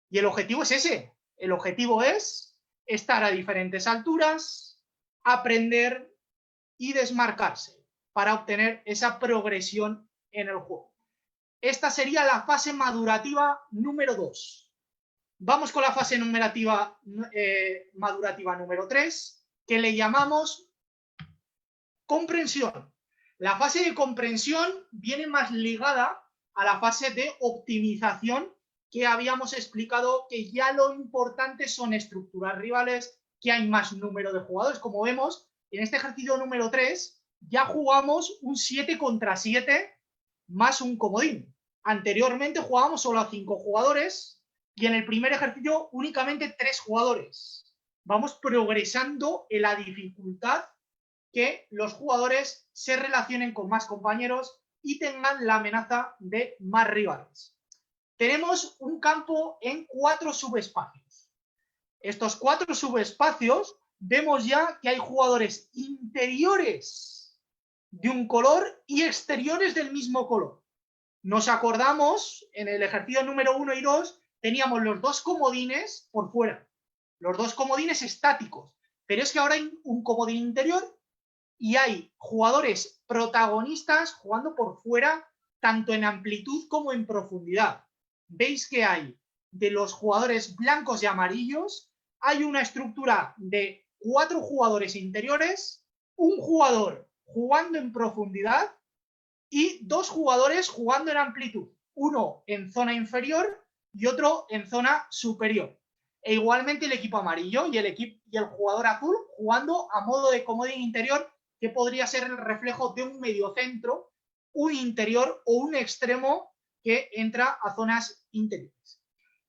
Y el objetivo es ese. El objetivo es estar a diferentes alturas, aprender y desmarcarse para obtener esa progresión en el juego. Esta sería la fase madurativa número 2. Vamos con la fase madurativa número 3, que le llamamos comprensión. La fase de comprensión viene más ligada a la fase de optimización que habíamos explicado, que ya lo importante son estructurar rivales, que hay más número de jugadores. Como vemos, en este ejercicio número 3 ya jugamos un 7 contra 7 más un comodín. Anteriormente jugábamos solo a 5 jugadores y en el primer ejercicio únicamente 3 jugadores. Vamos progresando en la dificultad que los jugadores se relacionen con más compañeros y tengan la amenaza de más rivales. Tenemos un campo en 4 subespacios. Estos 4 subespacios vemos ya que hay jugadores interiores de un color y exteriores del mismo color. Nos acordamos, en el ejercicio número 1 y 2, teníamos los 2 comodines por fuera, los 2 comodines estáticos, pero es que ahora hay un comodín interior y hay jugadores protagonistas jugando por fuera, tanto en amplitud como en profundidad. Veis que hay de los jugadores blancos y amarillos, hay una estructura de 4 jugadores interiores, un jugador jugando en profundidad y 2 jugadores jugando en amplitud, uno en zona inferior y otro en zona superior. E igualmente el equipo amarillo y el jugador azul jugando a modo de comodín interior, que podría ser el reflejo de un mediocentro, un interior o un extremo que entra a zonas interiores.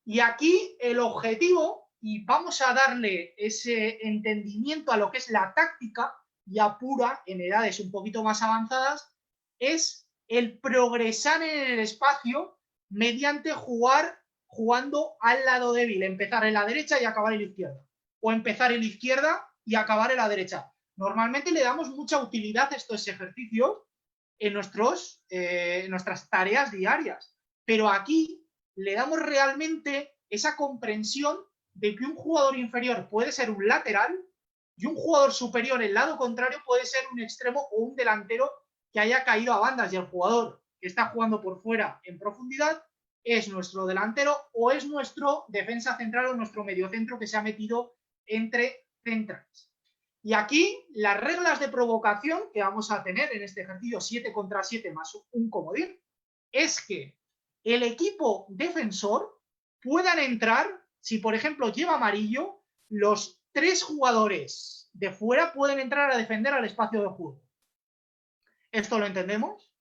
Y aquí el objetivo, y vamos a darle ese entendimiento a lo que es la táctica, ya pura, en edades un poquito más avanzadas, es el progresar en el espacio mediante jugando al lado débil, empezar en la derecha y acabar en la izquierda, o empezar en la izquierda y acabar en la derecha. Normalmente le damos mucha utilidad a estos ejercicios en nuestras tareas diarias, pero aquí le damos realmente esa comprensión de que un jugador inferior puede ser un lateral y un jugador superior, el lado contrario, puede ser un extremo o un delantero que haya caído a bandas, y el jugador que está jugando por fuera en profundidad es nuestro delantero o es nuestro defensa central o nuestro mediocentro que se ha metido entre centrales. Y aquí las reglas de provocación que vamos a tener en este ejercicio 7 contra 7 más un comodín es que el equipo defensor puedan entrar, si por ejemplo lleva amarillo, los 3 jugadores de fuera pueden entrar a defender al espacio de juego. ¿Esto lo entendemos?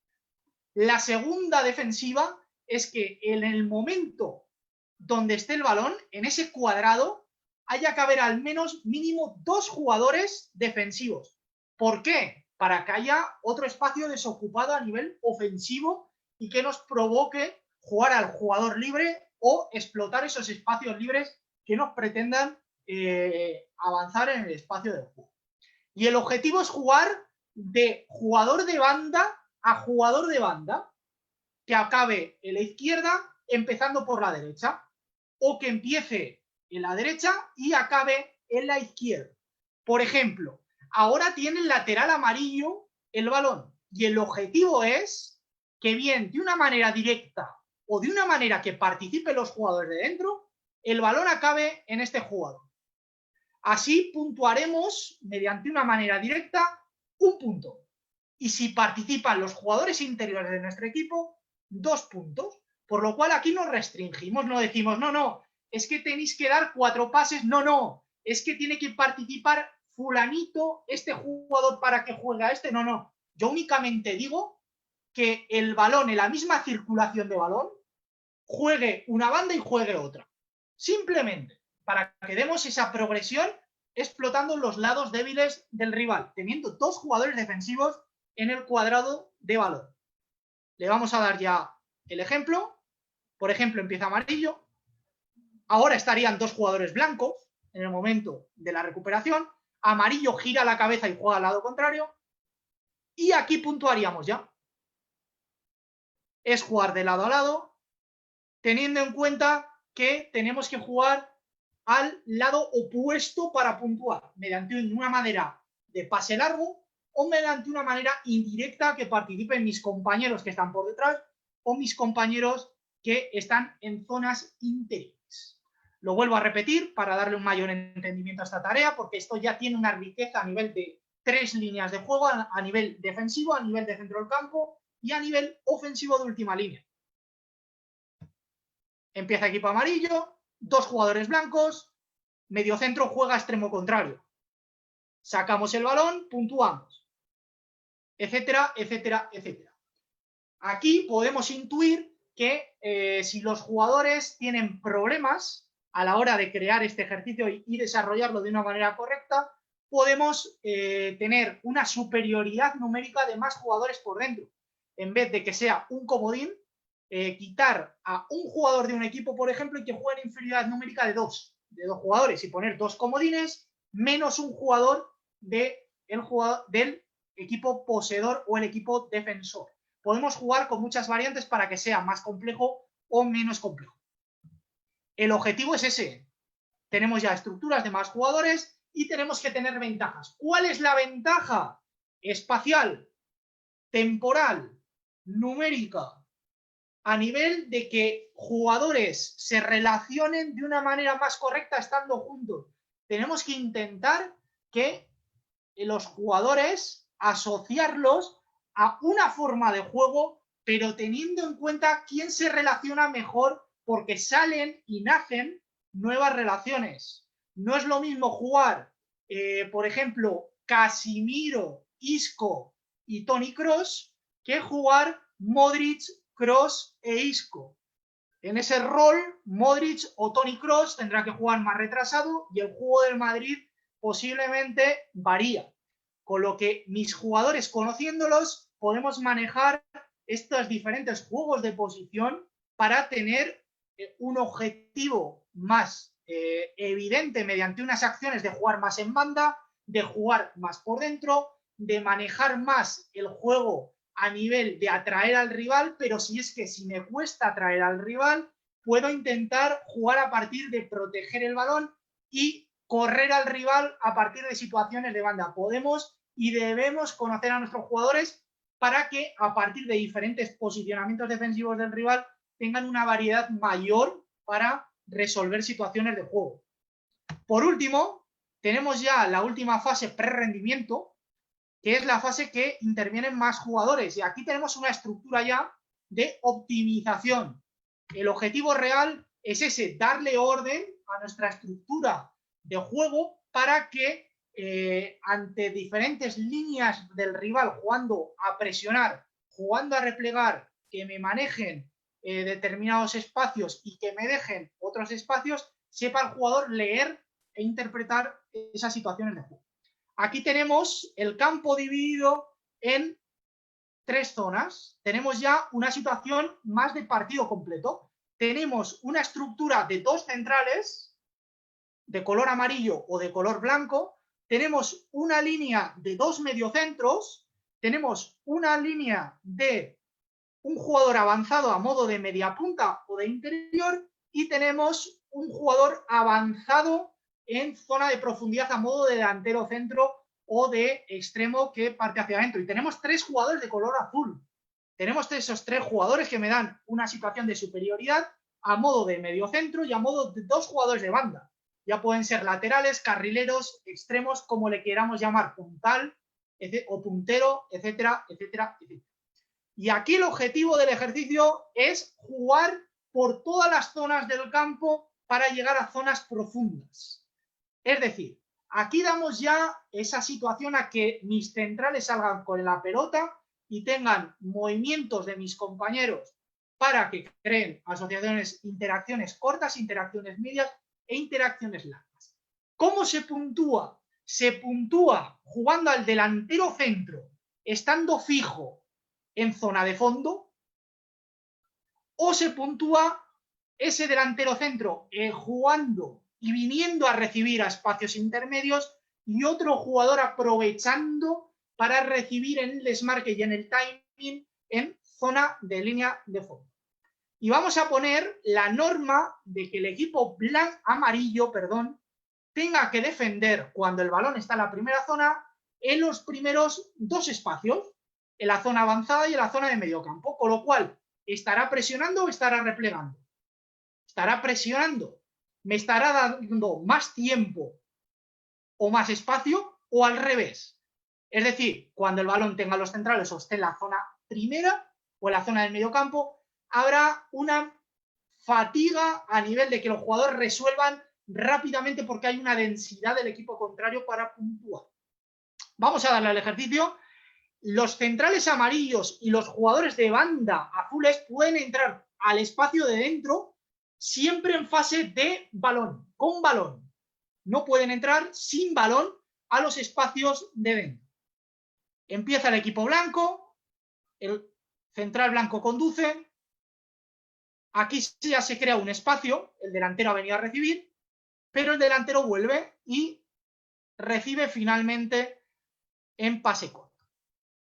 La segunda defensiva es que en el momento donde esté el balón, en ese cuadrado, haya que haber al menos mínimo 2 jugadores defensivos. ¿Por qué? Para que haya otro espacio desocupado a nivel ofensivo y que nos provoque jugar al jugador libre o explotar esos espacios libres que nos pretendan avanzar en el espacio del juego. Y el objetivo es jugar de jugador de banda a jugador de banda, que acabe en la izquierda empezando por la derecha, o que empiece en la derecha y acabe en la izquierda. Por ejemplo, ahora tiene el lateral amarillo el balón y el objetivo es que bien de una manera directa o de una manera que participen los jugadores de dentro, el balón acabe en este jugador. Así puntuaremos mediante una manera directa un punto. Y si participan los jugadores interiores de nuestro equipo, 2 puntos. Por lo cual aquí nos restringimos, no decimos, no, es que tenéis que dar 4 pases, no, es que tiene que participar fulanito, este jugador para que juegue a este, no. Yo únicamente digo que el balón, en la misma circulación de balón, juegue una banda y juegue otra. Simplemente para que demos esa progresión explotando los lados débiles del rival, teniendo 2 jugadores defensivos en el cuadrado de balón. Le vamos a dar ya el ejemplo. Por ejemplo, empieza amarillo. Ahora estarían 2 jugadores blancos en el momento de la recuperación. Amarillo gira la cabeza y juega al lado contrario. Y aquí puntuaríamos ya. Es jugar de lado a lado, teniendo en cuenta que tenemos que jugar al lado opuesto para puntuar, mediante una manera de pase largo o mediante una manera indirecta que participen mis compañeros que están por detrás o mis compañeros que están en zonas interiores. Lo vuelvo a repetir para darle un mayor entendimiento a esta tarea, porque esto ya tiene una riqueza a nivel de 3 líneas de juego, a nivel defensivo, a nivel de centro del campo y a nivel ofensivo de última línea. Empieza equipo amarillo, 2 jugadores blancos, mediocentro juega extremo contrario. Sacamos el balón, puntuamos, etcétera, etcétera, etcétera. Aquí podemos intuir que si los jugadores tienen problemas a la hora de crear este ejercicio y desarrollarlo de una manera correcta, podemos tener una superioridad numérica de más jugadores por dentro. En vez de que sea un comodín, quitar a un jugador de un equipo, por ejemplo, y que juegue en inferioridad numérica de 2 jugadores y poner 2 comodines menos un jugador del equipo poseedor o el equipo defensor. Podemos jugar con muchas variantes para que sea más complejo o menos complejo. El objetivo es ese. Tenemos ya estructuras de más jugadores y tenemos que tener ventajas. ¿Cuál es la ventaja? Espacial, temporal, numérica, a nivel de que jugadores se relacionen de una manera más correcta estando juntos. Tenemos que intentar que los jugadores asociarlos a una forma de juego, pero teniendo en cuenta quién se relaciona mejor, porque salen y nacen nuevas relaciones. No es lo mismo jugar, por ejemplo, Casimiro, Isco y Toni Kroos, que jugar Modric, Kroos e Isco. En ese rol, Modric o Toni Kroos tendrá que jugar más retrasado y el juego del Madrid posiblemente varía. Con lo que mis jugadores, conociéndolos, podemos manejar estos diferentes juegos de posición para tener un objetivo más evidente mediante unas acciones de jugar más en banda, de jugar más por dentro, de manejar más el juego a nivel de atraer al rival, pero si me cuesta atraer al rival, puedo intentar jugar a partir de proteger el balón y correr al rival a partir de situaciones de banda. Podemos y debemos conocer a nuestros jugadores para que a partir de diferentes posicionamientos defensivos del rival tengan una variedad mayor para resolver situaciones de juego. Por último, tenemos ya la última fase pre-rendimiento, que es la fase que intervienen más jugadores. Y aquí tenemos una estructura ya de optimización. El objetivo real es ese, darle orden a nuestra estructura de juego para que ante diferentes líneas del rival, jugando a presionar, jugando a replegar, que me manejen determinados espacios y que me dejen otros espacios, sepa el jugador leer e interpretar esas situaciones de juego. Aquí tenemos el campo dividido en 3 zonas. Tenemos ya una situación más de partido completo. Tenemos una estructura de 2 centrales de color amarillo o de color blanco. Tenemos una línea de 2 mediocentros. Tenemos una línea de un jugador avanzado a modo de media punta o de interior, y tenemos un jugador avanzado en zona de profundidad a modo de delantero centro o de extremo que parte hacia adentro. Y tenemos 3 jugadores de color azul. Tenemos esos 3 jugadores que me dan una situación de superioridad a modo de mediocentro y a modo de 2 jugadores de banda. Ya pueden ser laterales, carrileros, extremos, como le queramos llamar, puntal o puntero, etcétera, etcétera, etcétera. Y aquí el objetivo del ejercicio es jugar por todas las zonas del campo para llegar a zonas profundas. Es decir, aquí damos ya esa situación a que mis centrales salgan con la pelota y tengan movimientos de mis compañeros para que creen asociaciones, interacciones cortas, interacciones medias e interacciones largas. ¿Cómo se puntúa? Se puntúa jugando al delantero centro, estando fijo en zona de fondo, o se puntúa ese delantero centro jugando y viniendo a recibir a espacios intermedios y otro jugador aprovechando para recibir en el desmarque y en el timing en zona de línea de fondo. Y vamos a poner la norma de que el equipo amarillo tenga que defender cuando el balón está en la primera zona en los primeros 2 espacios, en la zona avanzada y en la zona de mediocampo, con lo cual estará presionando o estará replegando. Estará presionando, me estará dando más tiempo o más espacio, o al revés. Es decir, cuando el balón tenga los centrales o esté en la zona primera o en la zona del mediocampo, habrá una fatiga a nivel de que los jugadores resuelvan rápidamente porque hay una densidad del equipo contrario para puntuar. Vamos a darle al ejercicio. Los centrales amarillos y los jugadores de banda azules pueden entrar al espacio de dentro siempre en fase de balón, con balón. No pueden entrar sin balón a los espacios de dentro. Empieza el equipo blanco, el central blanco conduce, aquí ya se crea un espacio, el delantero ha venido a recibir, pero el delantero vuelve y recibe finalmente en pase corto.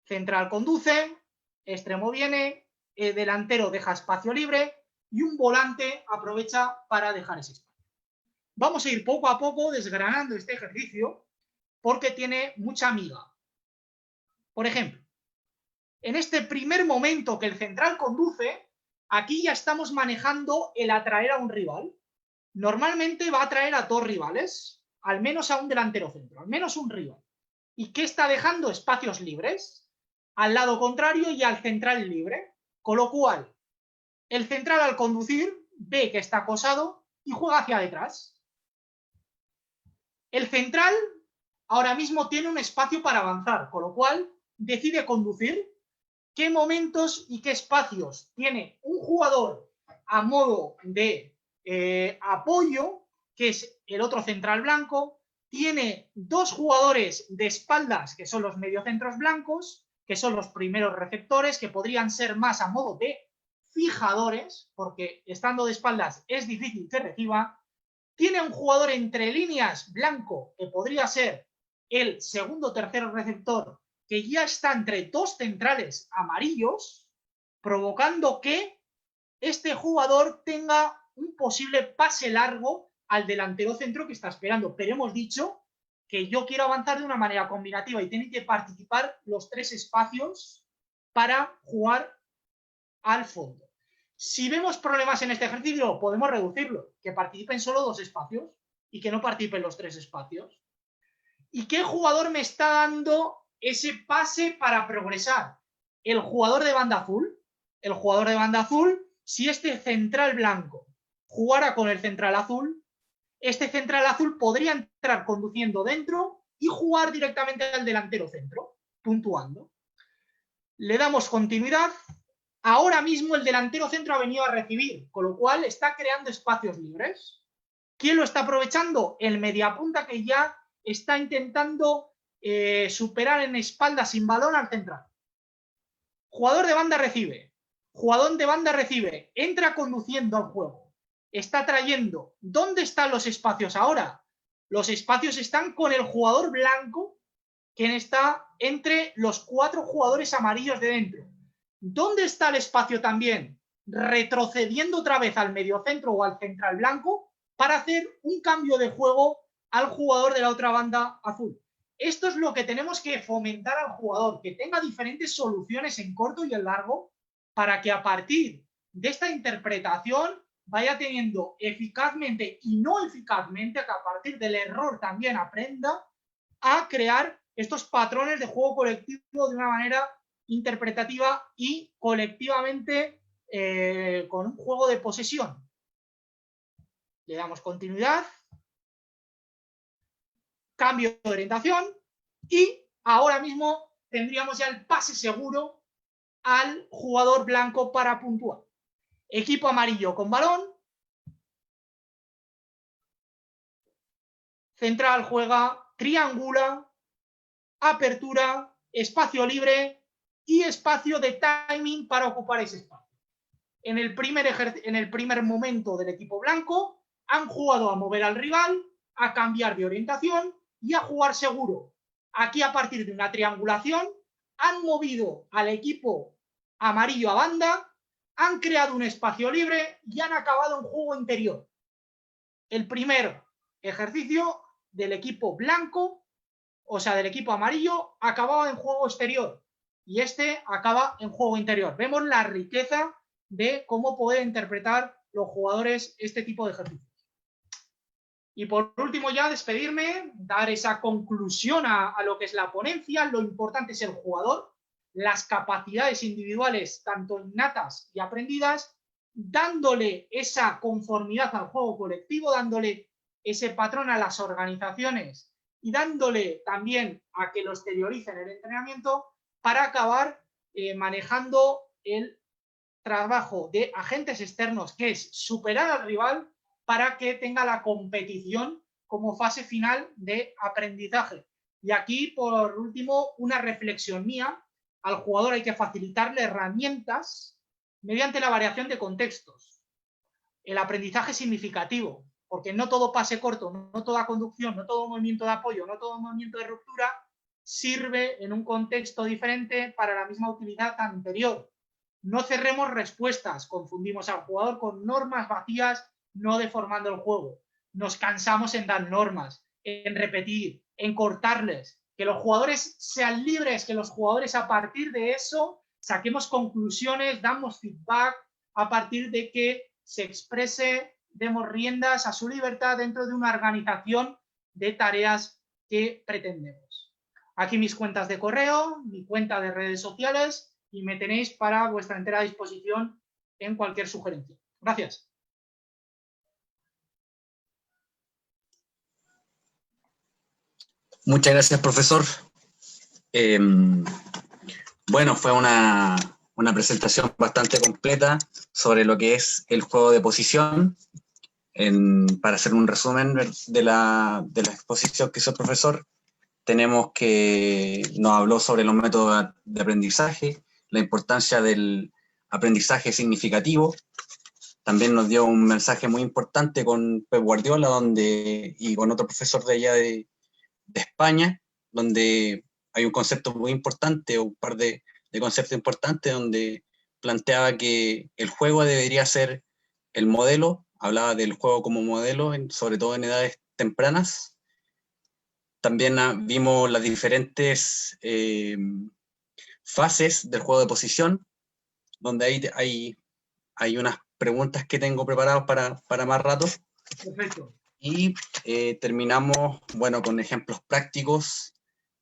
Central conduce, extremo viene, el delantero deja espacio libre y un volante aprovecha para dejar ese espacio. Vamos a ir poco a poco desgranando este ejercicio porque tiene mucha miga. Por ejemplo, en este primer momento que el central conduce, aquí ya estamos manejando el atraer a un rival. Normalmente va a atraer a 2 rivales, al menos a un delantero centro, al menos un rival. ¿Y qué está dejando? Espacios libres al lado contrario y al central libre, con lo cual el central al conducir ve que está acosado y juega hacia detrás. El central ahora mismo tiene un espacio para avanzar, con lo cual decide conducir. ¿Qué momentos y qué espacios tiene un jugador a modo de apoyo, que es el otro central blanco? Tiene 2 jugadores de espaldas, que son los mediocentros blancos, que son los primeros receptores, que podrían ser más a modo de fijadores, porque estando de espaldas es difícil que reciba. Tiene un jugador entre líneas blanco, que podría ser el segundo o tercer receptor, que ya está entre 2 centrales amarillos, provocando que este jugador tenga un posible pase largo al delantero centro que está esperando. Pero hemos dicho que yo quiero avanzar de una manera combinativa y tienen que participar los 3 espacios para jugar al fondo. Si vemos problemas en este ejercicio, podemos reducirlo, que participen solo 2 espacios y que no participen los 3 espacios. ¿Y qué jugador me está dando ese pase para progresar? El jugador de banda azul. El jugador de banda azul, si este central blanco jugara con el central azul, este central azul podría entrar conduciendo dentro y jugar directamente al delantero centro, puntuando. Le damos continuidad. Ahora mismo el delantero centro ha venido a recibir, con lo cual está creando espacios libres. ¿Quién lo está aprovechando? El mediapunta, que ya está intentando superar en espalda sin balón al central. Jugador de banda recibe. Jugador de banda recibe. Entra conduciendo al juego. Está trayendo. ¿Dónde están los espacios ahora? Los espacios están con el jugador blanco, quien está entre los 4 jugadores amarillos de dentro. ¿Dónde está el espacio también? Retrocediendo otra vez al mediocentro o al central blanco para hacer un cambio de juego al jugador de la otra banda azul. Esto es lo que tenemos que fomentar al jugador, que tenga diferentes soluciones en corto y en largo, para que a partir de esta interpretación vaya teniendo eficazmente y no eficazmente, que a partir del error también aprenda a crear estos patrones de juego colectivo de una manera interpretativa y colectivamente con un juego de posesión. Le damos continuidad, cambio de orientación y ahora mismo tendríamos ya el pase seguro al jugador blanco para puntuar. Equipo amarillo con balón. Central juega, triangula, apertura, espacio libre y espacio de timing para ocupar ese espacio. En el primer momento del equipo blanco han jugado a mover al rival, a cambiar de orientación y a jugar seguro. Aquí, a partir de una triangulación, han movido al equipo amarillo a banda, han creado un espacio libre y han acabado en juego interior. El primer ejercicio del equipo blanco, o sea, del equipo amarillo, acababa en juego exterior y este acaba en juego interior. Vemos la riqueza de cómo pueden interpretar los jugadores este tipo de ejercicios. Y por último, ya despedirme, dar esa conclusión a lo que es la ponencia. Lo importante es el jugador, las capacidades individuales, tanto innatas y aprendidas, dándole esa conformidad al juego colectivo, dándole ese patrón a las organizaciones y dándole también a que lo exterioricen el entrenamiento para acabar manejando el trabajo de agentes externos, que es superar al rival para que tenga la competición como fase final de aprendizaje. Y aquí, por último, una reflexión mía. Al jugador hay que facilitarle herramientas mediante la variación de contextos. El aprendizaje significativo, porque no todo pase corto, no toda conducción, no todo movimiento de apoyo, no todo movimiento de ruptura sirve en un contexto diferente para la misma utilidad anterior. No cerremos respuestas, confundimos al jugador con normas vacías, no deformando el juego. Nos cansamos en dar normas, en repetir, en cortarles. Que los jugadores sean libres, que los jugadores a partir de eso saquemos conclusiones, damos feedback a partir de que se exprese, demos riendas a su libertad dentro de una organización de tareas que pretendemos. Aquí mis cuentas de correo, mi cuenta de redes sociales y me tenéis para vuestra entera disposición en cualquier sugerencia. Gracias. Muchas gracias, profesor. Bueno, fue una presentación bastante completa sobre lo que es el juego de posición. Para hacer un resumen de la exposición que hizo el profesor, tenemos que nos habló sobre los métodos de aprendizaje, la importancia del aprendizaje significativo. También nos dio un mensaje muy importante con Pep Guardiola y con otro profesor de allá de España, donde hay un concepto muy importante, o un par de conceptos importantes, donde planteaba que el juego debería ser el modelo, hablaba del juego como modelo, sobre todo en edades tempranas. También vimos las diferentes fases del juego de posición, donde hay unas preguntas que tengo preparadas para más rato. Perfecto. Y terminamos, bueno, con ejemplos prácticos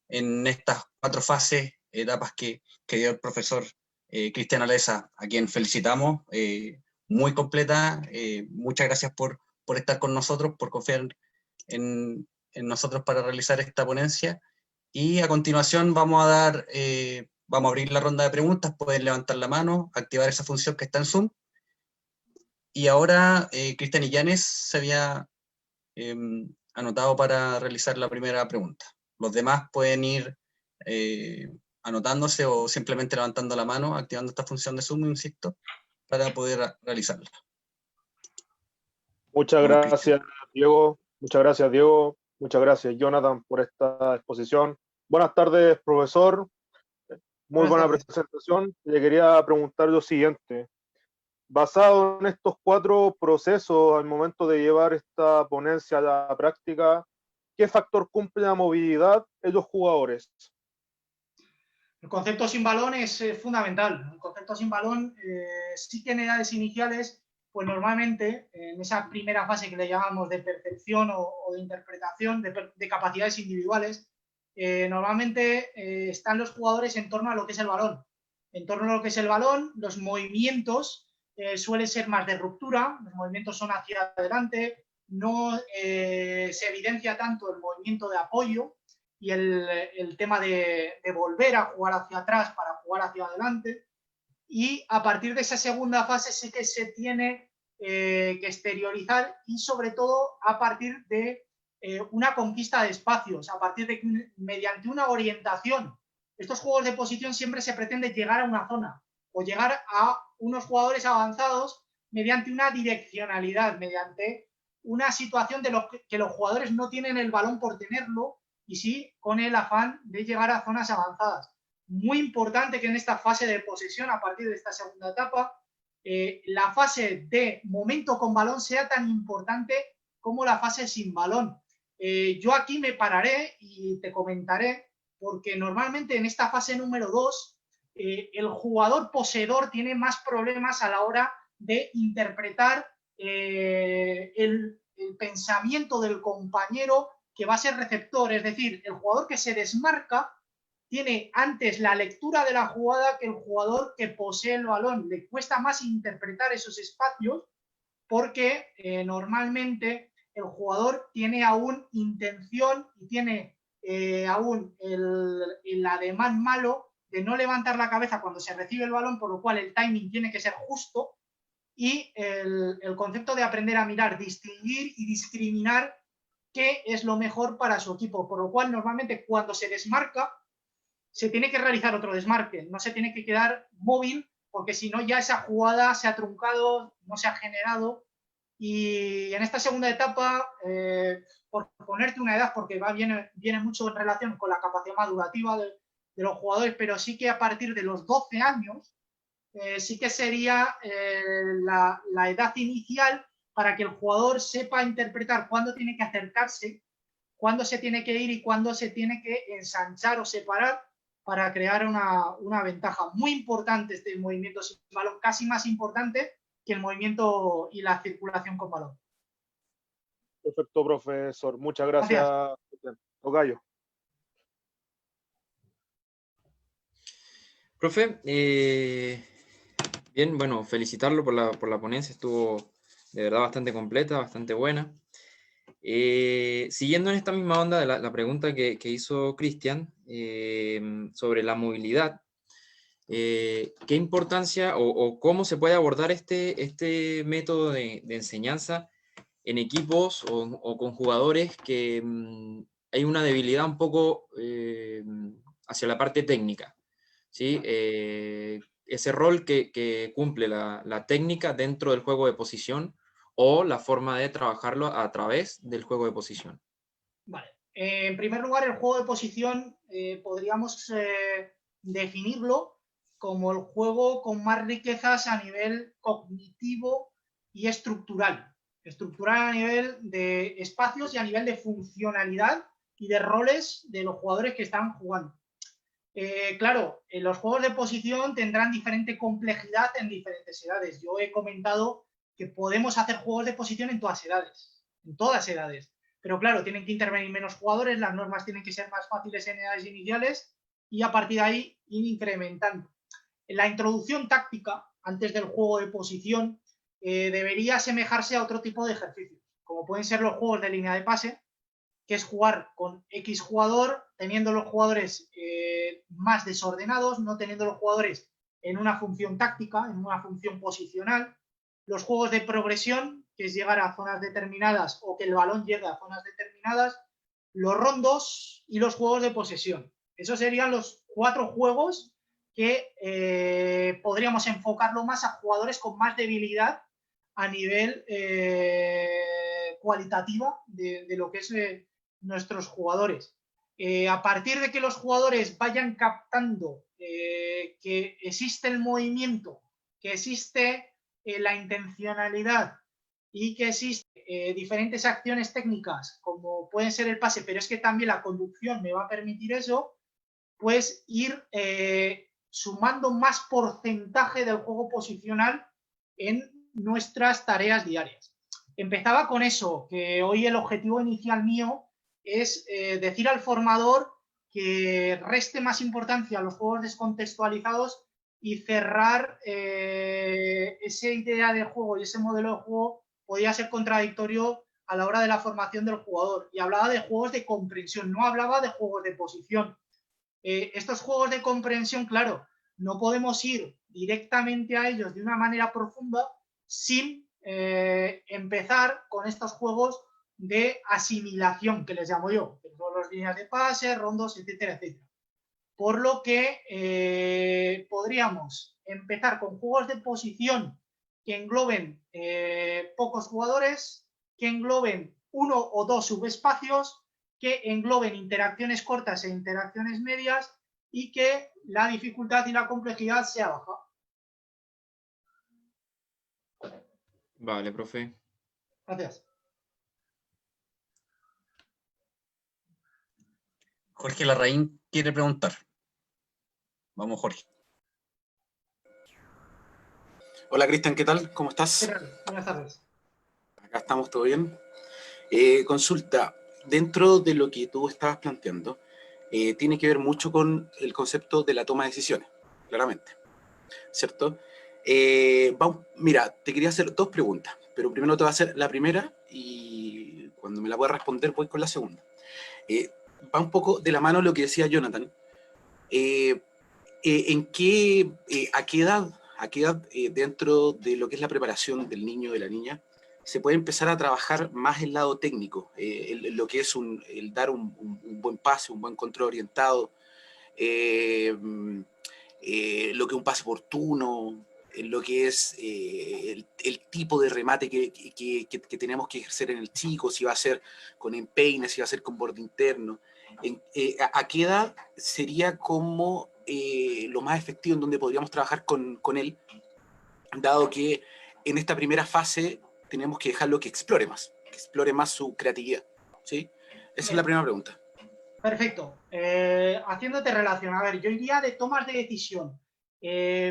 en estas 4 fases, etapas que dio el profesor Cristian Alesa, a quien felicitamos, muy completa. Muchas gracias por estar con nosotros, por confiar en en nosotros para realizar esta ponencia. Y a continuación vamos a abrir la ronda de preguntas. Pueden levantar la mano, activar esa función que está en Zoom. Y ahora Cristian Illanes se había anotado para realizar la primera pregunta. Los demás pueden ir anotándose o simplemente levantando la mano, activando esta función de Zoom, insisto, para poder realizarla. Muchas Vamos, gracias, Diego. Muchas gracias, Diego. Muchas gracias, Jonathan, por esta exposición. Buenas tardes, profesor. Muy buena presentación. Le quería preguntar lo siguiente. Basado en estos 4 procesos al momento de llevar esta ponencia a la práctica, ¿qué factor cumple la movilidad en los jugadores? El concepto sin balón es fundamental. El concepto sin balón sí que en edades iniciales, pues normalmente en esa primera fase que le llamamos de percepción o de interpretación de capacidades individuales, normalmente están los jugadores en torno a lo que es el balón. En torno a lo que es el balón, los movimientos suelen ser más de ruptura, los movimientos son hacia adelante, no se evidencia tanto el movimiento de apoyo y el tema de volver a jugar hacia atrás para jugar hacia adelante. Y a partir de esa segunda fase sí que se tiene que exteriorizar, y sobre todo a partir de una conquista de espacios, a partir de que mediante una orientación. Estos juegos de posición siempre se pretende llegar a una zona o llegar a unos jugadores avanzados mediante una direccionalidad, mediante una situación de que los jugadores no tienen el balón por tenerlo, y sí con el afán de llegar a zonas avanzadas. Muy importante que en esta fase de posesión, a partir de esta segunda etapa, la fase de momento con balón sea tan importante como la fase sin balón. Yo aquí me pararé y te comentaré, porque normalmente en esta fase número 2 el jugador poseedor tiene más problemas a la hora de interpretar el pensamiento del compañero que va a ser receptor. Es decir, el jugador que se desmarca tiene antes la lectura de la jugada que el jugador que posee el balón. Le cuesta más interpretar esos espacios porque normalmente el jugador tiene aún intención y tiene aún el ademán malo de no levantar la cabeza cuando se recibe el balón, por lo cual el timing tiene que ser justo, y el concepto de aprender a mirar, distinguir y discriminar qué es lo mejor para su equipo, por lo cual normalmente cuando se desmarca se tiene que realizar otro desmarque, no se tiene que quedar móvil, porque si no ya esa jugada se ha truncado, no se ha generado. Y en esta segunda etapa, por ponerte una edad, porque viene mucho en relación con la capacidad madurativa de los jugadores, pero sí que a partir de los 12 años sí que sería la edad inicial para que el jugador sepa interpretar cuándo tiene que acercarse, cuándo se tiene que ir y cuándo se tiene que ensanchar o separar para crear una ventaja. Muy importante este movimiento sin balón, casi más importante que el movimiento y la circulación con balón. Perfecto, profesor. Muchas gracias. Tocayo. Profe, bien, bueno, felicitarlo por la ponencia, estuvo de verdad bastante completa, bastante buena. Siguiendo en esta misma onda de la pregunta que hizo Cristian sobre la movilidad, ¿qué importancia o cómo se puede abordar este método de enseñanza en equipos o con jugadores que hay una debilidad un poco hacia la parte técnica? ¿Sí? Ese rol que cumple la técnica dentro del juego de posición o la forma de trabajarlo a través del juego de posición. Vale. En primer lugar, el juego de posición podríamos definirlo como el juego con más riquezas a nivel cognitivo y estructural. Estructural a nivel de espacios y a nivel de funcionalidad y de roles de los jugadores que están jugando. Claro, los juegos de posición tendrán diferente complejidad en diferentes edades. Yo he comentado que podemos hacer juegos de posición en todas edades. Pero claro, tienen que intervenir menos jugadores, las normas tienen que ser más fáciles en edades iniciales y a partir de ahí ir incrementando. La introducción táctica antes del juego de posición debería asemejarse a otro tipo de ejercicios, como pueden ser los juegos de línea de pase, que es jugar con X jugador, teniendo los jugadores más desordenados, no teniendo los jugadores en una función táctica, en una función posicional. Los juegos de progresión, que es llegar a zonas determinadas o que el balón llegue a zonas determinadas, los rondos y los juegos de posesión. Esos serían los 4 juegos que podríamos enfocarlo más a jugadores con más debilidad a nivel cualitativa de lo que es nuestros jugadores. A partir de que los jugadores vayan captando que existe el movimiento, que existe la intencionalidad y que existen diferentes acciones técnicas, como pueden ser el pase, pero es que también la conducción me va a permitir eso, pues ir sumando más porcentaje del juego posicional en nuestras tareas diarias. Empezaba con eso, que hoy el objetivo inicial mío es decir al formador que reste más importancia a los juegos descontextualizados y cerrar esa idea de juego y ese modelo de juego podía ser contradictorio a la hora de la formación del jugador. Y hablaba de juegos de comprensión, no hablaba de juegos de posición. Estos juegos de comprensión, claro, no podemos ir directamente a ellos de una manera profunda sin empezar con estos juegos de asimilación, que les llamo yo, que son las líneas de pase, rondos, etcétera, etcétera. Por lo que podríamos empezar con juegos de posición que engloben pocos jugadores, que engloben 1 o 2 subespacios, que engloben interacciones cortas e interacciones medias y que la dificultad y la complejidad sea baja. Vale, profe. Gracias. Jorge Larraín quiere preguntar. Vamos, Jorge. Hola, Cristian, ¿qué tal? ¿Cómo estás? Buenas tardes. Acá estamos, ¿todo bien? Consulta, dentro de lo que tú estabas planteando, tiene que ver mucho con el concepto de la toma de decisiones, claramente, ¿cierto? Mira, te quería hacer 2 preguntas, pero primero te voy a hacer la primera y cuando me la puedas responder voy con la segunda. Va un poco de la mano lo que decía Jonathan. ¿A qué edad dentro de lo que es la preparación del niño o de la niña se puede empezar a trabajar más el lado técnico, lo que es el dar un buen pase, un buen control orientado, lo que es un pase oportuno, lo que es el tipo de remate que tenemos que ejercer en el chico, si va a ser con empeine, si va a ser con borde interno? ¿A qué edad sería como lo más efectivo en donde podríamos trabajar con él, dado que en esta primera fase tenemos que dejarlo que explore más su creatividad? ¿Sí? Esa es la primera pregunta. Perfecto. Haciéndote relación, a ver, yo iría de tomas de decisión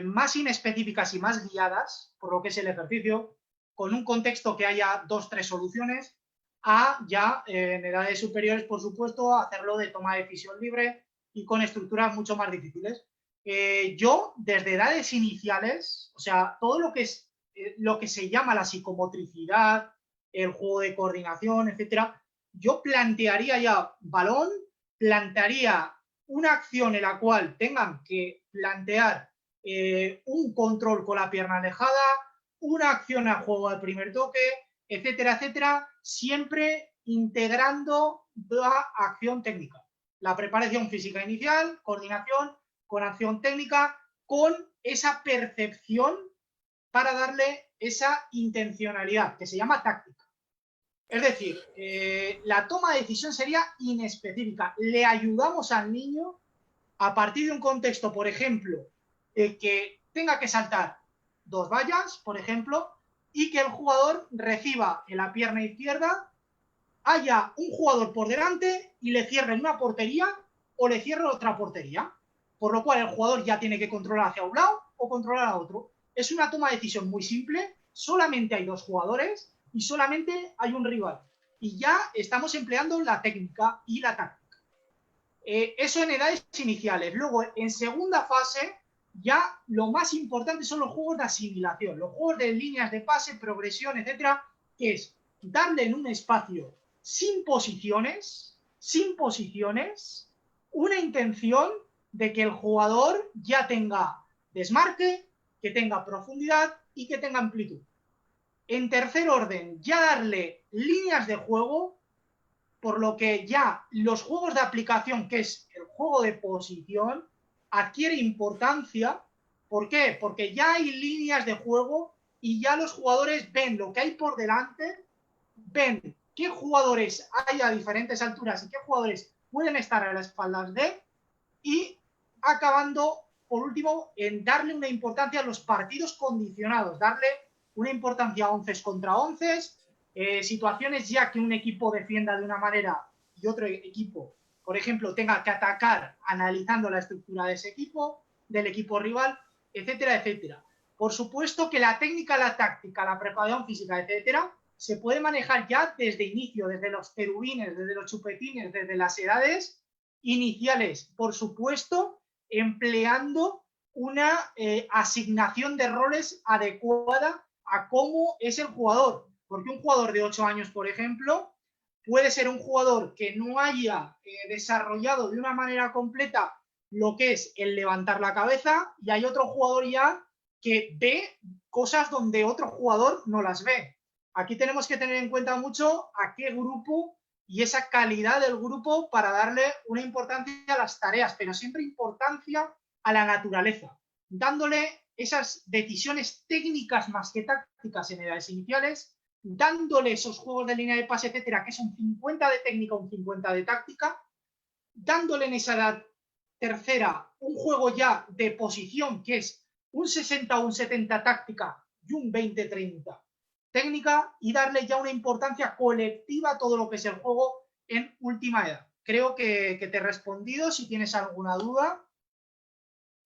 más inespecíficas y más guiadas, por lo que es el ejercicio, con un contexto que haya 2 o 3 soluciones, a ya en edades superiores, por supuesto, hacerlo de toma de decisión libre y con estructuras mucho más difíciles. Yo, desde edades iniciales, o sea, todo lo que es lo que se llama la psicomotricidad, el juego de coordinación, etcétera, yo plantearía ya balón, plantearía una acción en la cual tengan que plantear un control con la pierna alejada, una acción al juego de primer toque, etcétera, etcétera, siempre integrando la acción técnica. La preparación física inicial, coordinación, con acción técnica, con esa percepción para darle esa intencionalidad, que se llama táctica. Es decir, la toma de decisión sería inespecífica. Le ayudamos al niño a partir de un contexto, por ejemplo, que tenga que saltar 2 vallas, por ejemplo, y que el jugador reciba en la pierna izquierda, haya un jugador por delante y le cierre una portería o le cierre otra portería. Por lo cual el jugador ya tiene que controlar hacia un lado o controlar a otro. Es una toma de decisión muy simple, solamente hay 2 jugadores y solamente hay un rival. Y ya estamos empleando la técnica y la táctica. Eso en edades iniciales. Luego, en segunda fase, ya lo más importante son los juegos de asimilación, los juegos de líneas de pase, progresión, etcétera, que es darle en un espacio sin posiciones, sin posiciones, una intención de que el jugador ya tenga desmarque, que tenga profundidad y que tenga amplitud. En tercer orden, ya darle líneas de juego, por lo que ya los juegos de aplicación, que es el juego de posición, adquiere importancia. ¿Por qué? Porque ya hay líneas de juego y ya los jugadores ven lo que hay por delante, ven qué jugadores hay a diferentes alturas y qué jugadores pueden estar a las espaldas de, y acabando, por último, en darle una importancia a los partidos condicionados, darle una importancia a 11 contra 11, situaciones ya que un equipo defienda de una manera y otro equipo, por ejemplo, tenga que atacar analizando la estructura de ese equipo, del equipo rival, etcétera, etcétera. Por supuesto que la técnica, la táctica, la preparación física, etcétera, se puede manejar ya desde inicio, desde los querubines, desde los chupetines, desde las edades iniciales, por supuesto, empleando una asignación de roles adecuada a cómo es el jugador. Porque un jugador de 8 años, por ejemplo, puede ser un jugador que no haya desarrollado de una manera completa lo que es el levantar la cabeza, y hay otro jugador ya que ve cosas donde otro jugador no las ve. Aquí tenemos que tener en cuenta mucho a qué grupo y esa calidad del grupo para darle una importancia a las tareas, pero siempre importancia a la naturaleza, dándole esas decisiones técnicas más que tácticas en edades iniciales, dándole esos juegos de línea de pase, etcétera, que es un 50 de técnica, un 50 de táctica, dándole en esa edad tercera un juego ya de posición, que es un 60 o un 70 táctica y un 20-30 técnica, y darle ya una importancia colectiva a todo lo que es el juego en última edad. Creo que te he respondido. Si tienes alguna duda,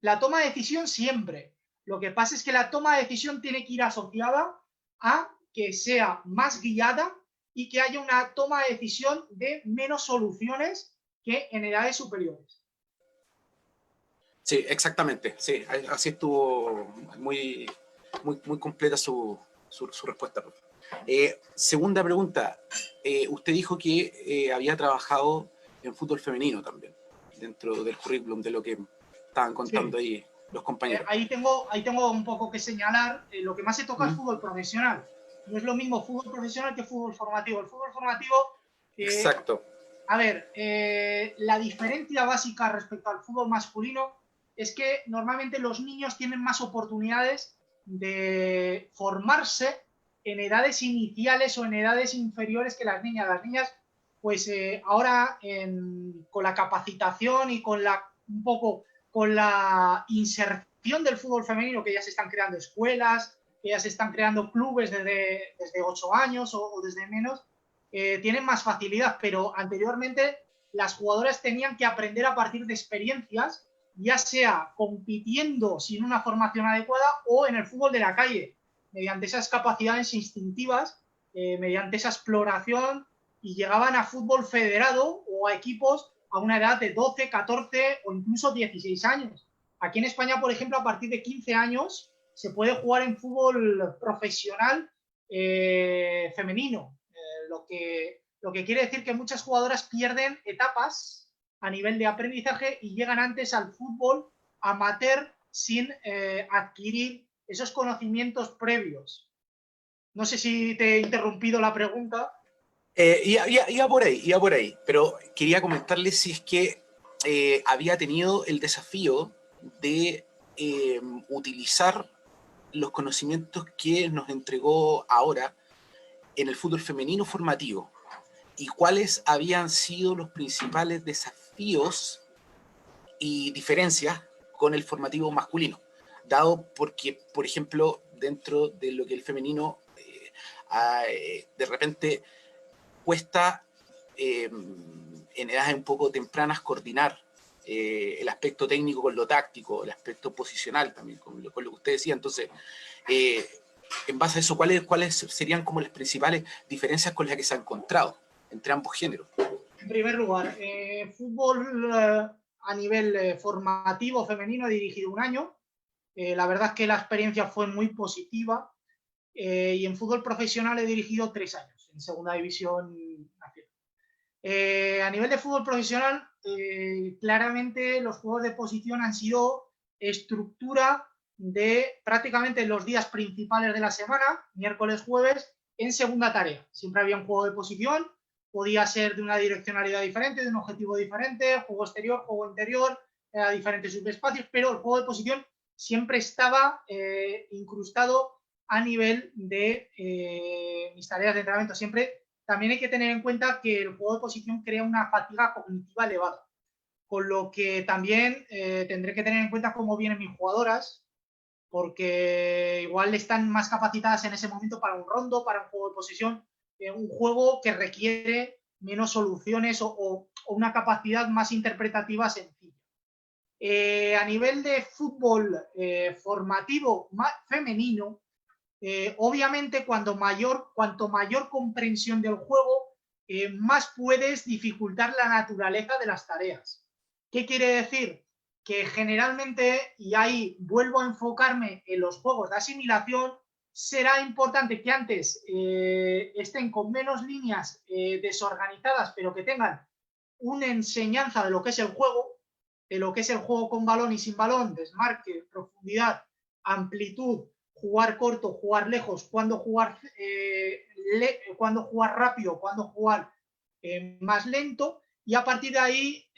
la toma de decisión siempre. Lo que pasa es que la toma de decisión tiene que ir asociada a que sea más guiada y que haya una toma de decisión de menos soluciones que en edades superiores. Sí, exactamente. Sí, así estuvo muy completa su respuesta. Segunda pregunta. Usted dijo que había trabajado en fútbol femenino también, dentro del currículum de lo que estaban contando ahí los compañeros. Ahí tengo un poco que señalar. Lo que más se toca es fútbol profesional. No es lo mismo fútbol profesional que fútbol formativo. El fútbol formativo... Exacto. A ver, la diferencia básica respecto al fútbol masculino es que normalmente los niños tienen más oportunidades de formarse en edades iniciales o en edades inferiores que las niñas. Las niñas, pues ahora con la capacitación y con la inserción del fútbol femenino, que ya se están creando escuelas, que ya se están creando clubes desde 8 años o desde menos, tienen más facilidad, pero anteriormente las jugadoras tenían que aprender a partir de experiencias, ya sea compitiendo sin una formación adecuada o en el fútbol de la calle, mediante esas capacidades instintivas, mediante esa exploración, y llegaban a fútbol federado o a equipos a una edad de 12, 14 o incluso 16 años. Aquí en España, por ejemplo, a partir de 15 años se puede jugar en fútbol profesional femenino, lo que quiere decir que muchas jugadoras pierden etapas a nivel de aprendizaje y llegan antes al fútbol amateur sin adquirir esos conocimientos previos. No sé si te he interrumpido la pregunta. Iba por ahí, pero quería comentarle si es que había tenido el desafío de utilizar los conocimientos que nos entregó ahora en el fútbol femenino formativo, y cuáles habían sido los principales desafíos y diferencias con el formativo masculino, dado porque, por ejemplo, dentro de lo que el femenino de repente cuesta en edades un poco tempranas coordinar el aspecto técnico con lo táctico, el aspecto posicional también, con lo que usted decía. Entonces, en base a eso, ¿cuáles serían como las principales diferencias con las que se ha encontrado entre ambos géneros? En primer lugar, fútbol a nivel formativo femenino he dirigido 1 año. La verdad es que la experiencia fue muy positiva. Y en fútbol profesional he dirigido 3 años, en segunda división nacional. A nivel de fútbol profesional, claramente los juegos de posición han sido estructura de prácticamente los días principales de la semana, miércoles, jueves, en segunda tarea. Siempre había un juego de posición, podía ser de una direccionalidad diferente, de un objetivo diferente, juego exterior, juego interior, diferentes subespacios, pero el juego de posición siempre estaba incrustado a nivel de mis tareas de entrenamiento. Siempre también hay que tener en cuenta que el juego de posición crea una fatiga cognitiva elevada, con lo que también tendré que tener en cuenta cómo vienen mis jugadoras, porque igual están más capacitadas en ese momento para un rondo, para un juego de posesión, un juego que requiere menos soluciones o una capacidad más interpretativa sencilla. A nivel de fútbol formativo femenino, obviamente cuanto mayor comprensión del juego, más puedes dificultar la naturaleza de las tareas. ¿Qué quiere decir? Que generalmente, y ahí vuelvo a enfocarme en los juegos de asimilación, será importante que antes estén con menos líneas desorganizadas, pero que tengan una enseñanza de lo que es el juego, con balón y sin balón, desmarque, profundidad, amplitud, jugar corto, jugar lejos, cuándo jugar rápido, cuándo jugar más lento, y a partir de ahí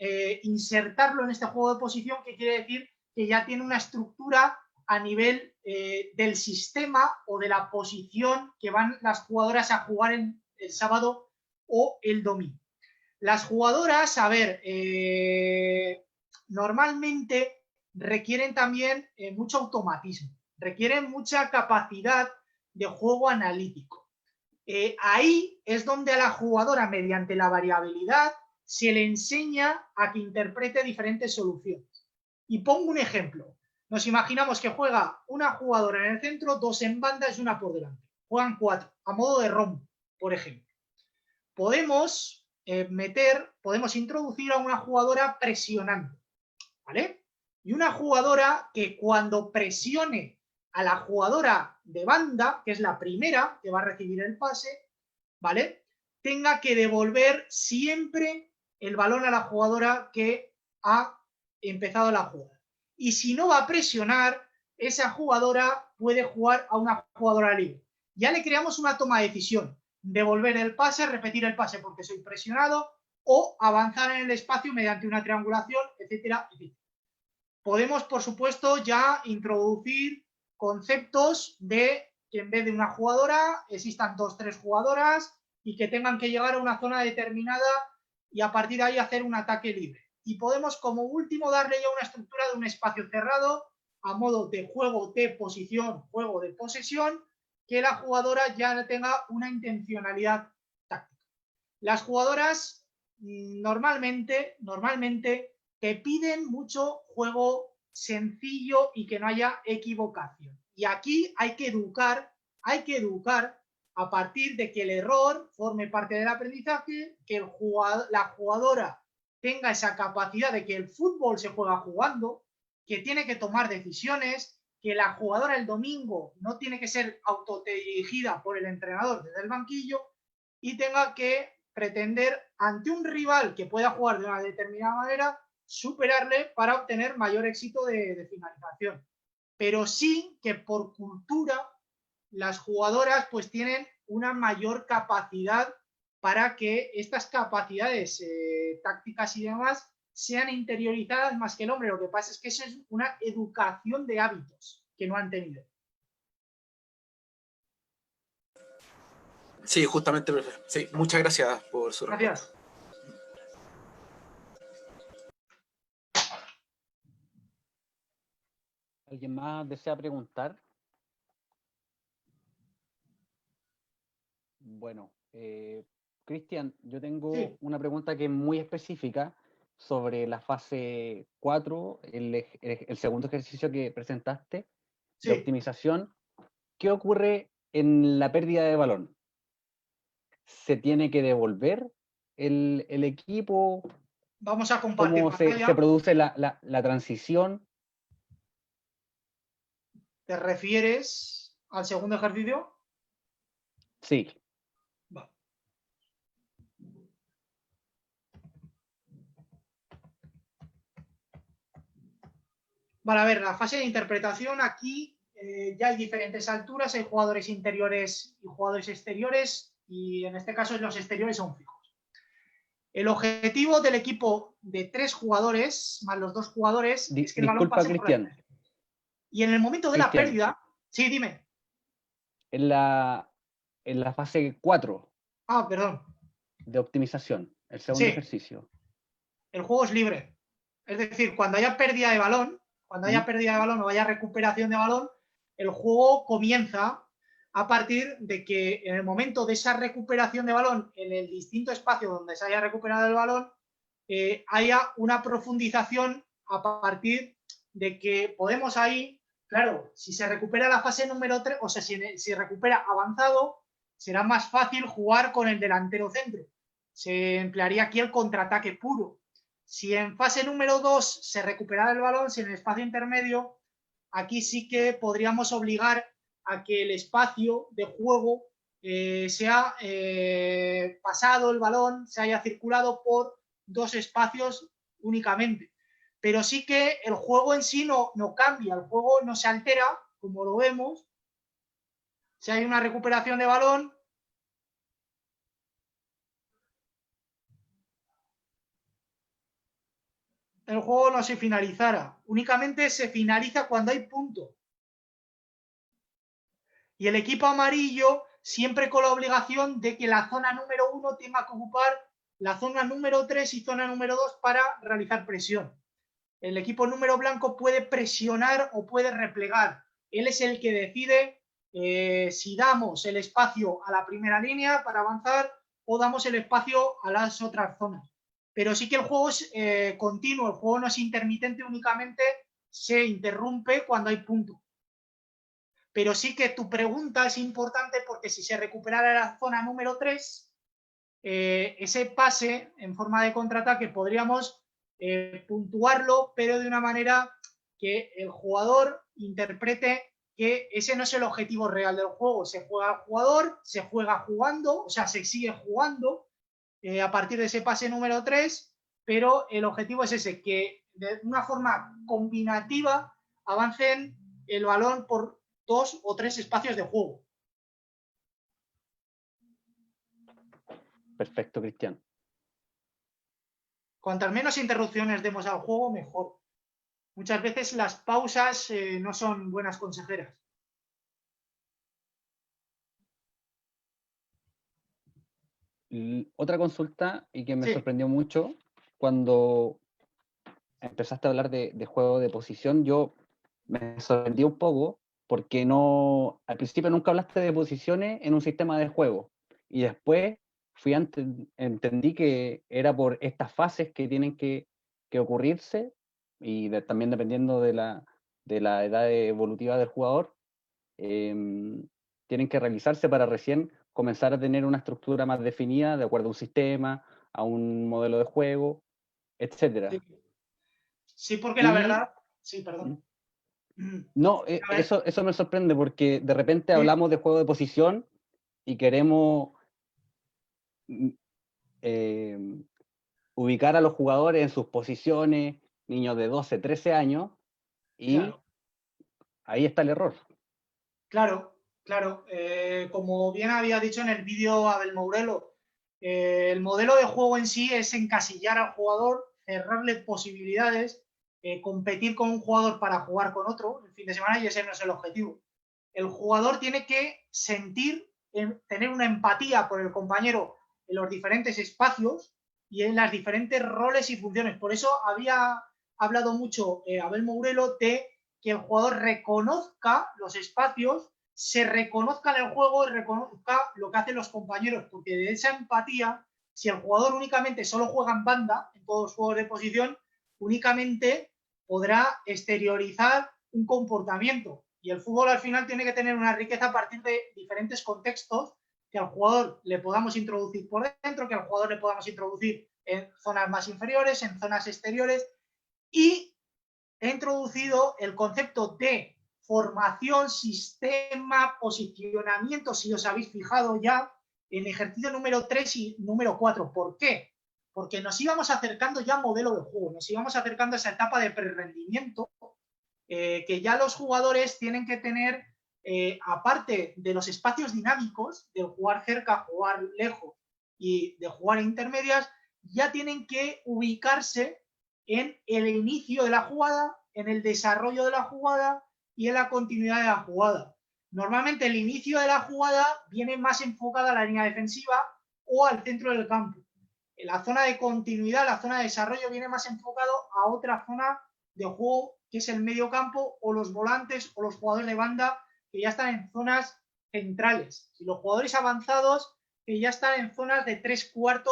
insertarlo en este juego de posición, que quiere decir que ya tiene una estructura a nivel del sistema o de la posición que van las jugadoras a jugar el sábado o el domingo. Las jugadoras, a ver, normalmente requieren también mucho automatismo, requieren mucha capacidad de juego analítico. Ahí es donde a la jugadora, mediante la variabilidad, se le enseña a que interprete diferentes soluciones. Y pongo un ejemplo. Nos imaginamos que juega una jugadora en el centro, dos en bandas y una por delante. Juegan 4, a modo de rombo, por ejemplo. Podemos introducir a una jugadora presionando, ¿vale? Y una jugadora que cuando presione a la jugadora de banda, que es la primera que va a recibir el pase, ¿vale?, tenga que devolver siempre el balón a la jugadora que ha empezado la jugada. Y si no va a presionar, esa jugadora puede jugar a una jugadora libre. Ya le creamos una toma de decisión: devolver el pase, repetir el pase porque soy presionado, o avanzar en el espacio mediante una triangulación, etcétera, etcétera. Podemos, por supuesto, ya introducir conceptos de que en vez de una jugadora existan 2, 3 jugadoras y que tengan que llegar a una zona determinada y a partir de ahí hacer un ataque libre. Y podemos, como último, darle ya una estructura de un espacio cerrado a modo de juego de posición, juego de posesión, que la jugadora ya tenga una intencionalidad táctica. Las jugadoras normalmente te piden mucho juego sencillo y que no haya equivocación. Y aquí hay que educar a partir de que el error forme parte del aprendizaje, que la jugadora tenga esa capacidad de que el fútbol se juega jugando, que tiene que tomar decisiones, que la jugadora el domingo no tiene que ser autodirigida por el entrenador desde el banquillo y tenga que pretender, ante un rival que pueda jugar de una determinada manera, superarle para obtener mayor éxito de finalización. Pero sí que por cultura las jugadoras pues tienen una mayor capacidad para que estas capacidades tácticas y demás sean interiorizadas más que el hombre. Lo que pasa es que eso es una educación de hábitos que no han tenido. Sí, justamente, profe. Sí, muchas gracias por su respuesta. Gracias. ¿Alguien más desea preguntar? Bueno, Cristian, yo tengo una pregunta que es muy específica sobre la fase 4, el segundo ejercicio que presentaste, de optimización. ¿Qué ocurre en la pérdida de balón? ¿Se tiene que devolver el equipo? Vamos a compartir ¿Cómo se produce la transición? ¿Te refieres al segundo ejercicio? Sí. Vale. Vale, a ver, la fase de interpretación aquí ya hay diferentes alturas, hay jugadores interiores y jugadores exteriores, y en este caso los exteriores son fijos. El objetivo del equipo de 3 jugadores, más los 2 jugadores, es que el balón Disculpa, pase por el Cristian. medio. Y en el momento de la Cristian. pérdida... Sí, dime. En la fase 4 Ah, perdón. de optimización, el segundo Sí. ejercicio. El juego es libre. Es decir, cuando haya pérdida de balón, o haya recuperación de balón, el juego comienza a partir de que en el momento de esa recuperación de balón, en el distinto espacio donde se haya recuperado el balón, haya una profundización a partir de que podemos ahí, claro, si se recupera la fase número 3, o sea, si recupera avanzado, será más fácil jugar con el delantero centro. Se emplearía aquí el contraataque puro. Si en fase número 2 se recuperara el balón, si en el espacio intermedio, aquí sí que podríamos obligar a que el espacio de juego sea pasado el balón, se haya circulado por 2 espacios únicamente. Pero sí que el juego en sí no cambia, el juego no se altera, como lo vemos. Si hay una recuperación de balón, el juego no se finalizara, únicamente se finaliza cuando hay punto. Y el equipo amarillo siempre con la obligación de que la zona número 1 tenga que ocupar la zona número 3 y zona número 2 para realizar presión. El equipo número blanco puede presionar o puede replegar. Él es el que decide si damos el espacio a la primera línea para avanzar o damos el espacio a las otras zonas. Pero sí que el juego es continuo, el juego no es intermitente, únicamente se interrumpe cuando hay punto. Pero sí que tu pregunta es importante porque si se recuperara la zona número 3, ese pase en forma de contraataque podríamos puntuarlo, pero de una manera que el jugador interprete que ese no es el objetivo real del juego. Se juega al jugador, se juega jugando, o sea, se sigue jugando a partir de ese pase número 3, pero el objetivo es ese, que de una forma combinativa avancen el balón por 2 o 3 espacios de juego. Perfecto, Cristian. Cuantas menos interrupciones demos al juego, mejor. Muchas veces las pausas no son buenas consejeras. Otra consulta y que me Sí. sorprendió mucho cuando empezaste a hablar de juego de posición, yo me sorprendí un poco porque al principio nunca hablaste de posiciones en un sistema de juego y después entendí que era por estas fases que tienen que ocurrirse y también dependiendo de la edad evolutiva del jugador, tienen que realizarse para recién comenzar a tener una estructura más definida de acuerdo a un sistema, a un modelo de juego, etcétera. Sí, porque la verdad... Sí, perdón. No, eso me sorprende porque de repente hablamos de juego de posición y queremos ubicar a los jugadores en sus posiciones, niños de 12, 13 años, y claro, ahí está el error. Claro. Como bien había dicho en el vídeo Abel Mourelo, el modelo de juego en sí es encasillar al jugador, cerrarle posibilidades, competir con un jugador para jugar con otro el fin de semana, y ese no es el objetivo. El jugador tiene que sentir, tener una empatía por el compañero en los diferentes espacios y en las diferentes roles y funciones. Por eso había hablado mucho Abel Mourelo de que el jugador reconozca los espacios, se reconozca en el juego y reconozca lo que hacen los compañeros, porque de esa empatía, si el jugador únicamente solo juega en banda, en todos los juegos de posición, únicamente podrá exteriorizar un comportamiento. Y el fútbol al final tiene que tener una riqueza a partir de diferentes contextos que al jugador le podamos introducir por dentro, que al jugador le podamos introducir en zonas más inferiores, en zonas exteriores, y he introducido el concepto de formación, sistema, posicionamiento, si os habéis fijado ya, en ejercicio número 3 y número 4. ¿Por qué? Porque nos íbamos acercando ya a modelo de juego, nos íbamos acercando a esa etapa de prerrendimiento que ya los jugadores tienen que tener, aparte de los espacios dinámicos, de jugar cerca, jugar lejos y de jugar en intermedias, ya tienen que ubicarse en el inicio de la jugada, en el desarrollo de la jugada y en la continuidad de la jugada. Normalmente el inicio de la jugada viene más enfocada a la línea defensiva o al centro del campo. La zona de continuidad, la zona de desarrollo viene más enfocado a otra zona de juego, que es el medio campo o los volantes o los jugadores de banda que ya están en zonas centrales. Y los jugadores avanzados que ya están en zonas de 3/4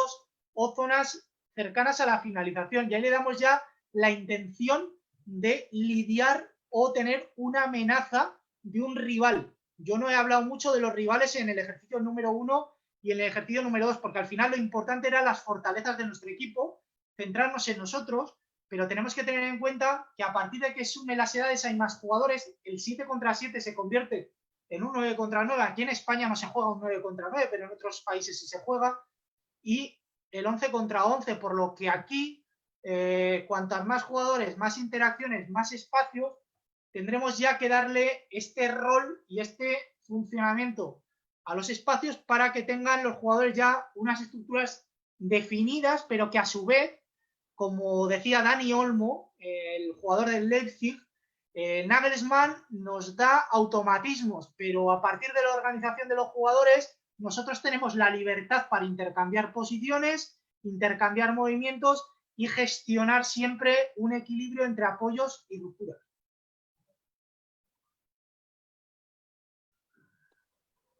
o zonas cercanas a la finalización. Y ahí le damos ya la intención de lidiar o tener una amenaza de un rival. Yo no he hablado mucho de los rivales en el ejercicio número 1 y en el ejercicio número 2, porque al final lo importante eran las fortalezas de nuestro equipo, centrarnos en nosotros, pero tenemos que tener en cuenta que a partir de que sume las edades hay más jugadores, el 7 contra 7 se convierte en un 9 contra 9. Aquí en España no se juega un 9 contra 9, pero en otros países sí se juega. Y el 11 contra 11, por lo que aquí, cuantos más jugadores, más interacciones, más espacios, tendremos ya que darle este rol y este funcionamiento a los espacios para que tengan los jugadores ya unas estructuras definidas, pero que a su vez, como decía Dani Olmo, el jugador del Leipzig, Nagelsmann nos da automatismos, pero a partir de la organización de los jugadores, nosotros tenemos la libertad para intercambiar posiciones, intercambiar movimientos y gestionar siempre un equilibrio entre apoyos y rupturas.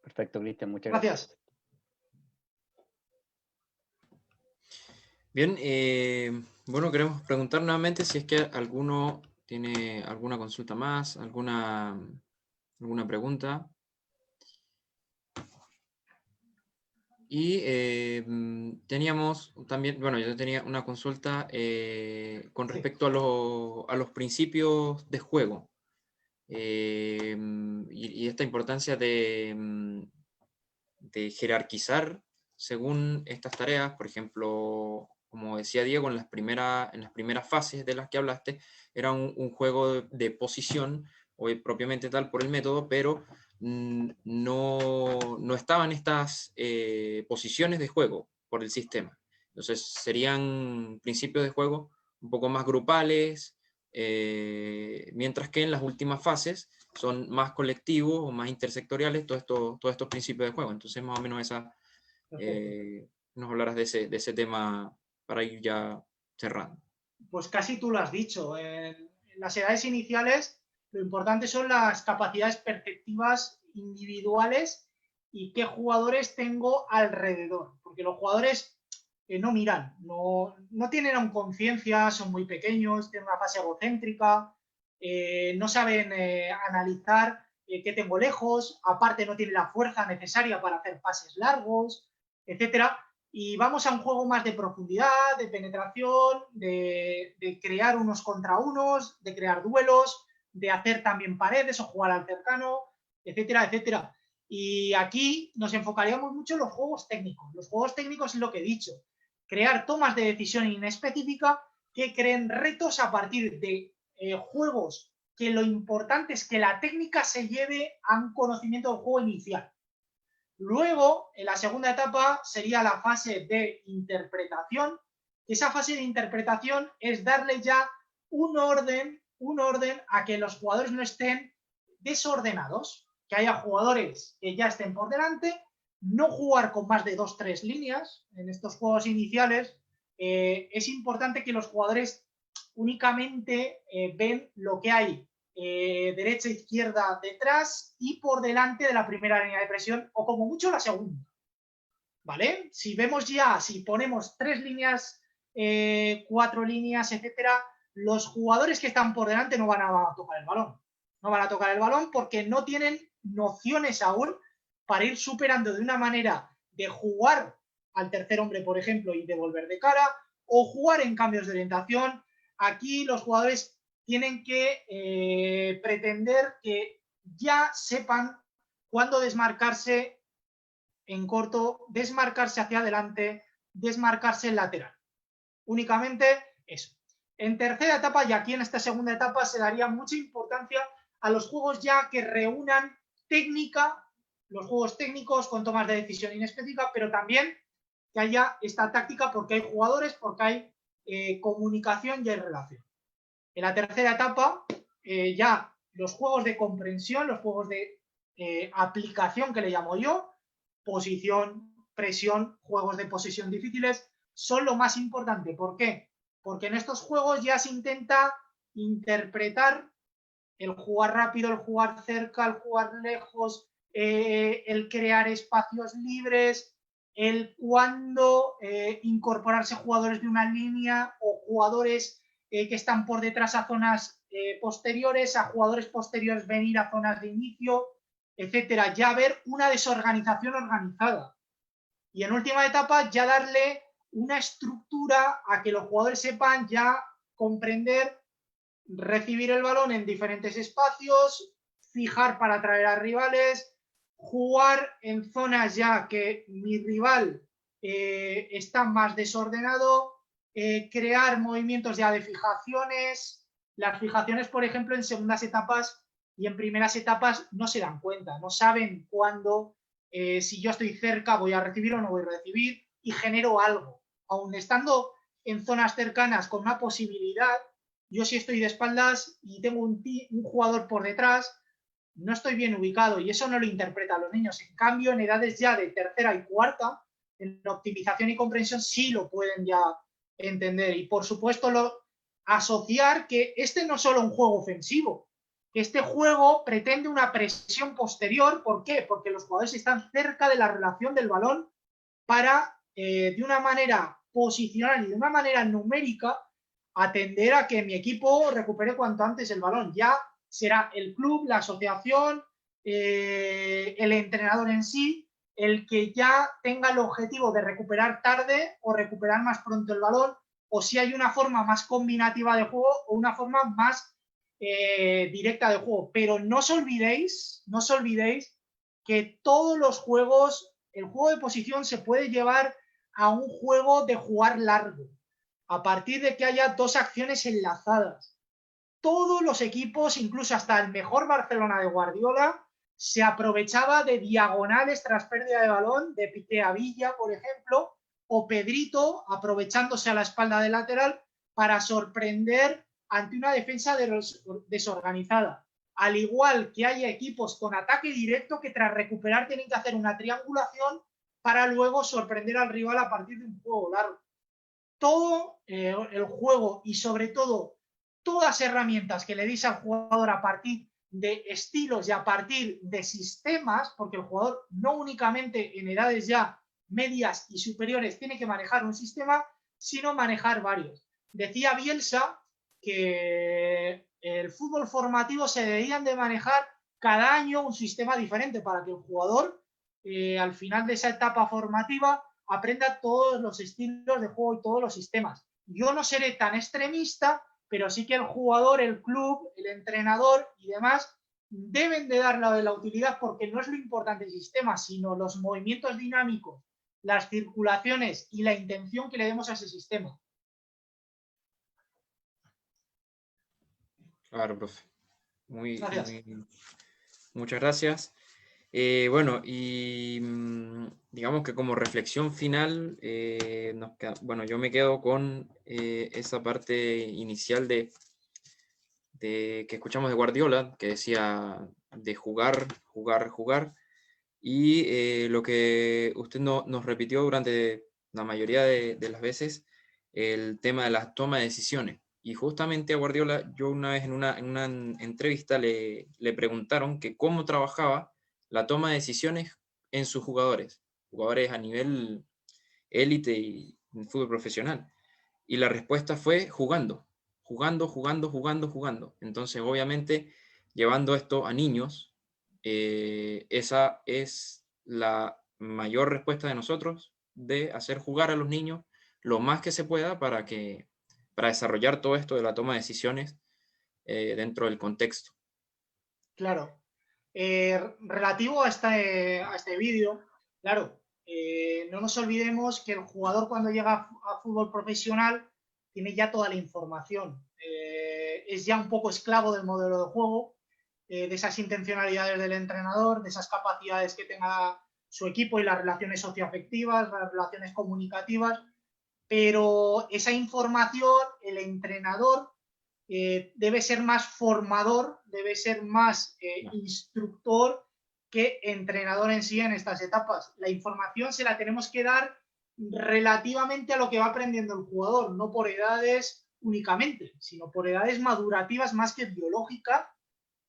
Perfecto, Cristian, muchas gracias. Bien, bueno, queremos preguntar nuevamente si es que alguno tiene alguna consulta más, alguna pregunta. Y teníamos también, bueno, yo tenía una consulta con respecto a los principios de juego. Y esta importancia de jerarquizar según estas tareas, por ejemplo, como decía Diego, en las primeras fases de las que hablaste, era un juego de posición, o propiamente tal por el método, pero no estaban estas posiciones de juego por el sistema. Entonces serían principios de juego un poco más grupales, mientras que en las últimas fases son más colectivos o más intersectoriales todos estos principios de juego. Entonces más o menos nos hablarás de ese tema para ir ya cerrando. Pues casi tú lo has dicho. En las edades iniciales lo importante son las capacidades perceptivas individuales y qué jugadores tengo alrededor, porque los jugadores no miran, no tienen aún conciencia, son muy pequeños, tienen una fase egocéntrica, no saben analizar qué tengo lejos, aparte no tienen la fuerza necesaria para hacer pases largos, etcétera. Y vamos a un juego más de profundidad, de penetración, de crear unos contra unos, de crear duelos, de hacer también paredes o jugar al cercano, etcétera, etcétera. Y aquí nos enfocaríamos mucho en los juegos técnicos. Los juegos técnicos es lo que he dicho. Crear tomas de decisión inespecífica que creen retos a partir de juegos que lo importante es que la técnica se lleve a un conocimiento del juego inicial. Luego, en la segunda etapa, sería la fase de interpretación. Esa fase de interpretación es darle ya un orden a que los jugadores no estén desordenados, que haya jugadores que ya estén por delante, no jugar con más de 2-3 líneas. En estos juegos iniciales es importante que los jugadores únicamente ven lo que hay derecha, izquierda, detrás y por delante de la primera línea de presión o como mucho la segunda, ¿vale? Si vemos ya, si ponemos 3 líneas, 4 líneas, etcétera, los jugadores que están por delante no van a tocar el balón. No van a tocar el balón porque no tienen nociones aún para ir superando de una manera de jugar al tercer hombre, por ejemplo, y devolver de cara, o jugar en cambios de orientación. Aquí los jugadores tienen que pretender que ya sepan cuándo desmarcarse en corto, desmarcarse hacia adelante, desmarcarse en lateral. Únicamente eso. En tercera etapa, y aquí en esta segunda etapa, se daría mucha importancia a los juegos ya que reúnan técnica, los juegos técnicos con tomas de decisión inespecífica, pero también que haya esta táctica porque hay jugadores, porque hay comunicación y hay relación. En la tercera etapa, ya los juegos de comprensión, los juegos de aplicación que le llamo yo, posición, presión, juegos de posesión difíciles, son lo más importante. ¿Por qué? Porque en estos juegos ya se intenta interpretar el jugar rápido, el jugar cerca, el jugar lejos, el crear espacios libres, el cuándo incorporarse jugadores de una línea o jugadores que están por detrás a zonas posteriores, a jugadores posteriores venir a zonas de inicio, etcétera. Ya ver una desorganización organizada. Y en última etapa ya darle una estructura a que los jugadores sepan ya comprender, recibir el balón en diferentes espacios, fijar para atraer a rivales, jugar en zonas ya que mi rival está más desordenado, crear movimientos ya de fijaciones. Las fijaciones, por ejemplo, en segundas etapas y en primeras etapas no se dan cuenta, no saben cuándo, si yo estoy cerca voy a recibir o no voy a recibir y genero algo. Aun estando en zonas cercanas con una posibilidad, yo si estoy de espaldas y tengo un jugador por detrás, no estoy bien ubicado y eso no lo interpretan los niños. En cambio, en edades ya de tercera y cuarta, en optimización y comprensión sí lo pueden ya entender. Y por supuesto, asociar que este no es solo un juego ofensivo, que este juego pretende una presión posterior. ¿Por qué? Porque los jugadores están cerca de la relación del balón para, de una manera posicional y de una manera numérica, atender a que mi equipo recupere cuanto antes el balón. Ya será el club, la asociación, el entrenador en sí, el que ya tenga el objetivo de recuperar tarde o recuperar más pronto el balón, o si hay una forma más combinativa de juego o una forma más directa de juego. Pero no os olvidéis que todos los juegos, el juego de posición se puede llevar a un juego de jugar largo, a partir de que haya dos acciones enlazadas. Todos los equipos, incluso hasta el mejor Barcelona de Guardiola, se aprovechaba de diagonales tras pérdida de balón, de Piqué a Villa, por ejemplo, o Pedrito aprovechándose a la espalda del lateral para sorprender ante una defensa desorganizada. Al igual que hay equipos con ataque directo que tras recuperar tienen que hacer una triangulación para luego sorprender al rival a partir de un juego largo. Todo el juego y sobre todo todas herramientas que le deis al jugador a partir de estilos y a partir de sistemas, porque el jugador no únicamente en edades ya medias y superiores tiene que manejar un sistema, sino manejar varios. Decía Bielsa que el fútbol formativo se deberían de manejar cada año un sistema diferente para que el jugador al final de esa etapa formativa aprenda todos los estilos de juego y todos los sistemas. Yo no seré tan extremista, pero sí que el jugador, el club, el entrenador y demás deben de darle la utilidad, porque no es lo importante el sistema, sino los movimientos dinámicos, las circulaciones y la intención que le demos a ese sistema. Claro, profe. Gracias. Muchas gracias. Bueno, y digamos que como reflexión final, bueno, yo me quedo con esa parte inicial de que escuchamos de Guardiola, que decía de jugar, jugar, jugar, y lo que usted nos repitió durante la mayoría de las veces, el tema de la toma de decisiones. Y justamente a Guardiola, yo una vez en una entrevista le preguntaron que cómo trabajaba la toma de decisiones en sus jugadores a nivel élite y en fútbol profesional. Y la respuesta fue jugando. Entonces, obviamente, llevando esto a niños, esa es la mayor respuesta de nosotros, de hacer jugar a los niños lo más que se pueda para desarrollar todo esto de la toma de decisiones dentro del contexto. Claro. Relativo a este vídeo, claro, no nos olvidemos que el jugador cuando llega a fútbol profesional tiene ya toda la información. Es ya un poco esclavo del modelo de juego, de esas intencionalidades del entrenador, de esas capacidades que tenga su equipo y las relaciones socioafectivas, las relaciones comunicativas, pero esa información, el entrenador debe ser más formador, debe ser más instructor que entrenador en sí en estas etapas. La información se la tenemos que dar relativamente a lo que va aprendiendo el jugador, no por edades únicamente, sino por edades madurativas más que biológicas,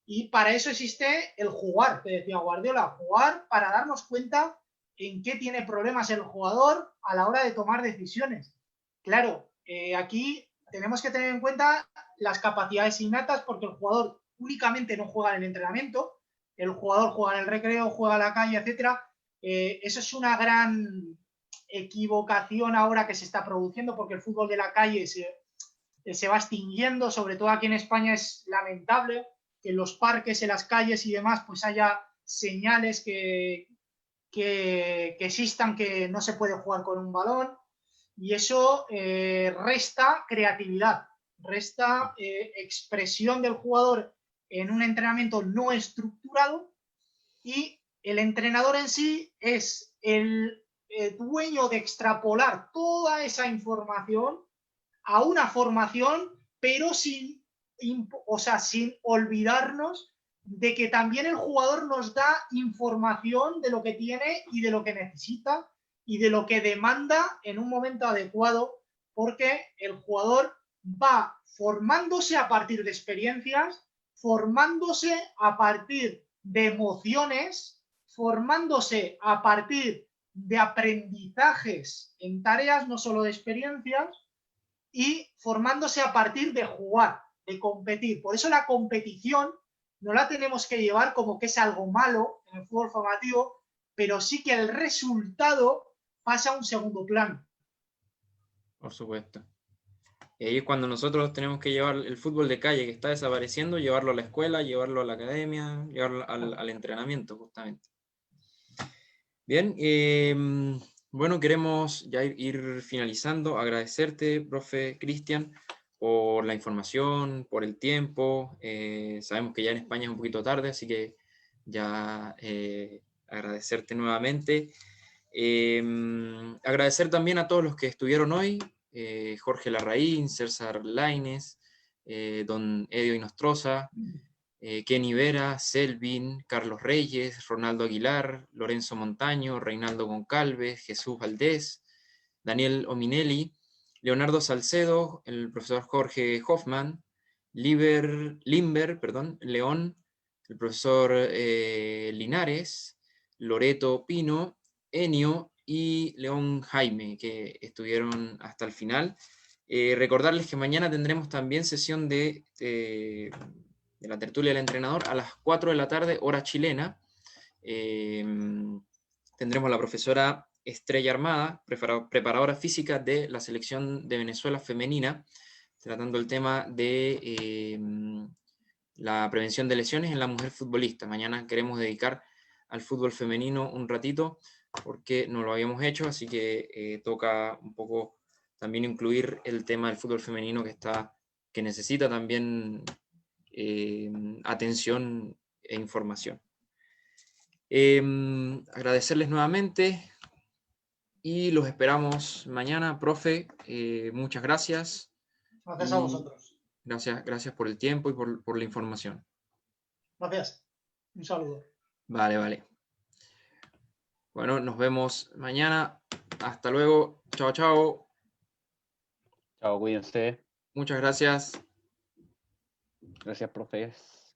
y para eso existe el jugar, que decía Guardiola, jugar para darnos cuenta en qué tiene problemas el jugador a la hora de tomar decisiones. Claro, aquí tenemos que tener en cuenta las capacidades innatas, porque el jugador únicamente no juega en el entrenamiento, el jugador juega en el recreo, juega en la calle, etc. Eso es una gran equivocación ahora que se está produciendo, porque el fútbol de la calle se va extinguiendo, sobre todo aquí en España es lamentable que en los parques, en las calles y demás, pues haya señales que existan que no se puede jugar con un balón, y eso resta creatividad, resta expresión del jugador en un entrenamiento no estructurado, y el entrenador en sí es el dueño de extrapolar toda esa información a una formación, pero sin olvidarnos de que también el jugador nos da información de lo que tiene y de lo que necesita y de lo que demanda en un momento adecuado, porque el jugador va formándose a partir de experiencias, formándose a partir de emociones, formándose a partir de aprendizajes en tareas, no solo de experiencias, y formándose a partir de jugar, de competir. Por eso la competición no la tenemos que llevar como que es algo malo en el fútbol formativo, pero sí que el resultado pasa a un segundo plano. Por supuesto. Y ahí es cuando nosotros tenemos que llevar el fútbol de calle que está desapareciendo, llevarlo a la escuela, llevarlo a la academia, llevarlo al entrenamiento, justamente. Bien, bueno, queremos ya ir finalizando. Agradecerte, profe Cristian, por la información, por el tiempo. Sabemos que ya en España es un poquito tarde, así que ya agradecerte nuevamente. Agradecer también a todos los que estuvieron hoy, Jorge Larraín, César Lainez, don Edio Inostroza, Kenny Vera, Selvin, Carlos Reyes, Ronaldo Aguilar, Lorenzo Montaño, Reinaldo Goncalves, Jesús Valdés, Daniel Ominelli, Leonardo Salcedo, el profesor Jorge Hoffman, León, el profesor Linares, Loreto Pino, Enio y León Jaime, que estuvieron hasta el final. Recordarles que mañana tendremos también sesión de la tertulia del entrenador a las 4 de la tarde, hora chilena. Tendremos a la profesora Estrella Armada, preparadora física de la selección de Venezuela femenina, tratando el tema de la prevención de lesiones en la mujer futbolista. Mañana queremos dedicar al fútbol femenino un ratito, porque no lo habíamos hecho, así que toca un poco también incluir el tema del fútbol femenino que necesita también atención e información. Agradecerles nuevamente y los esperamos mañana, profe. Muchas gracias. Gracias a vosotros. Gracias por el tiempo y por la información. Gracias. Un saludo. Vale. Bueno, nos vemos mañana. Hasta luego. Chao, chao. Chao, cuídense. Muchas gracias. Gracias, profes.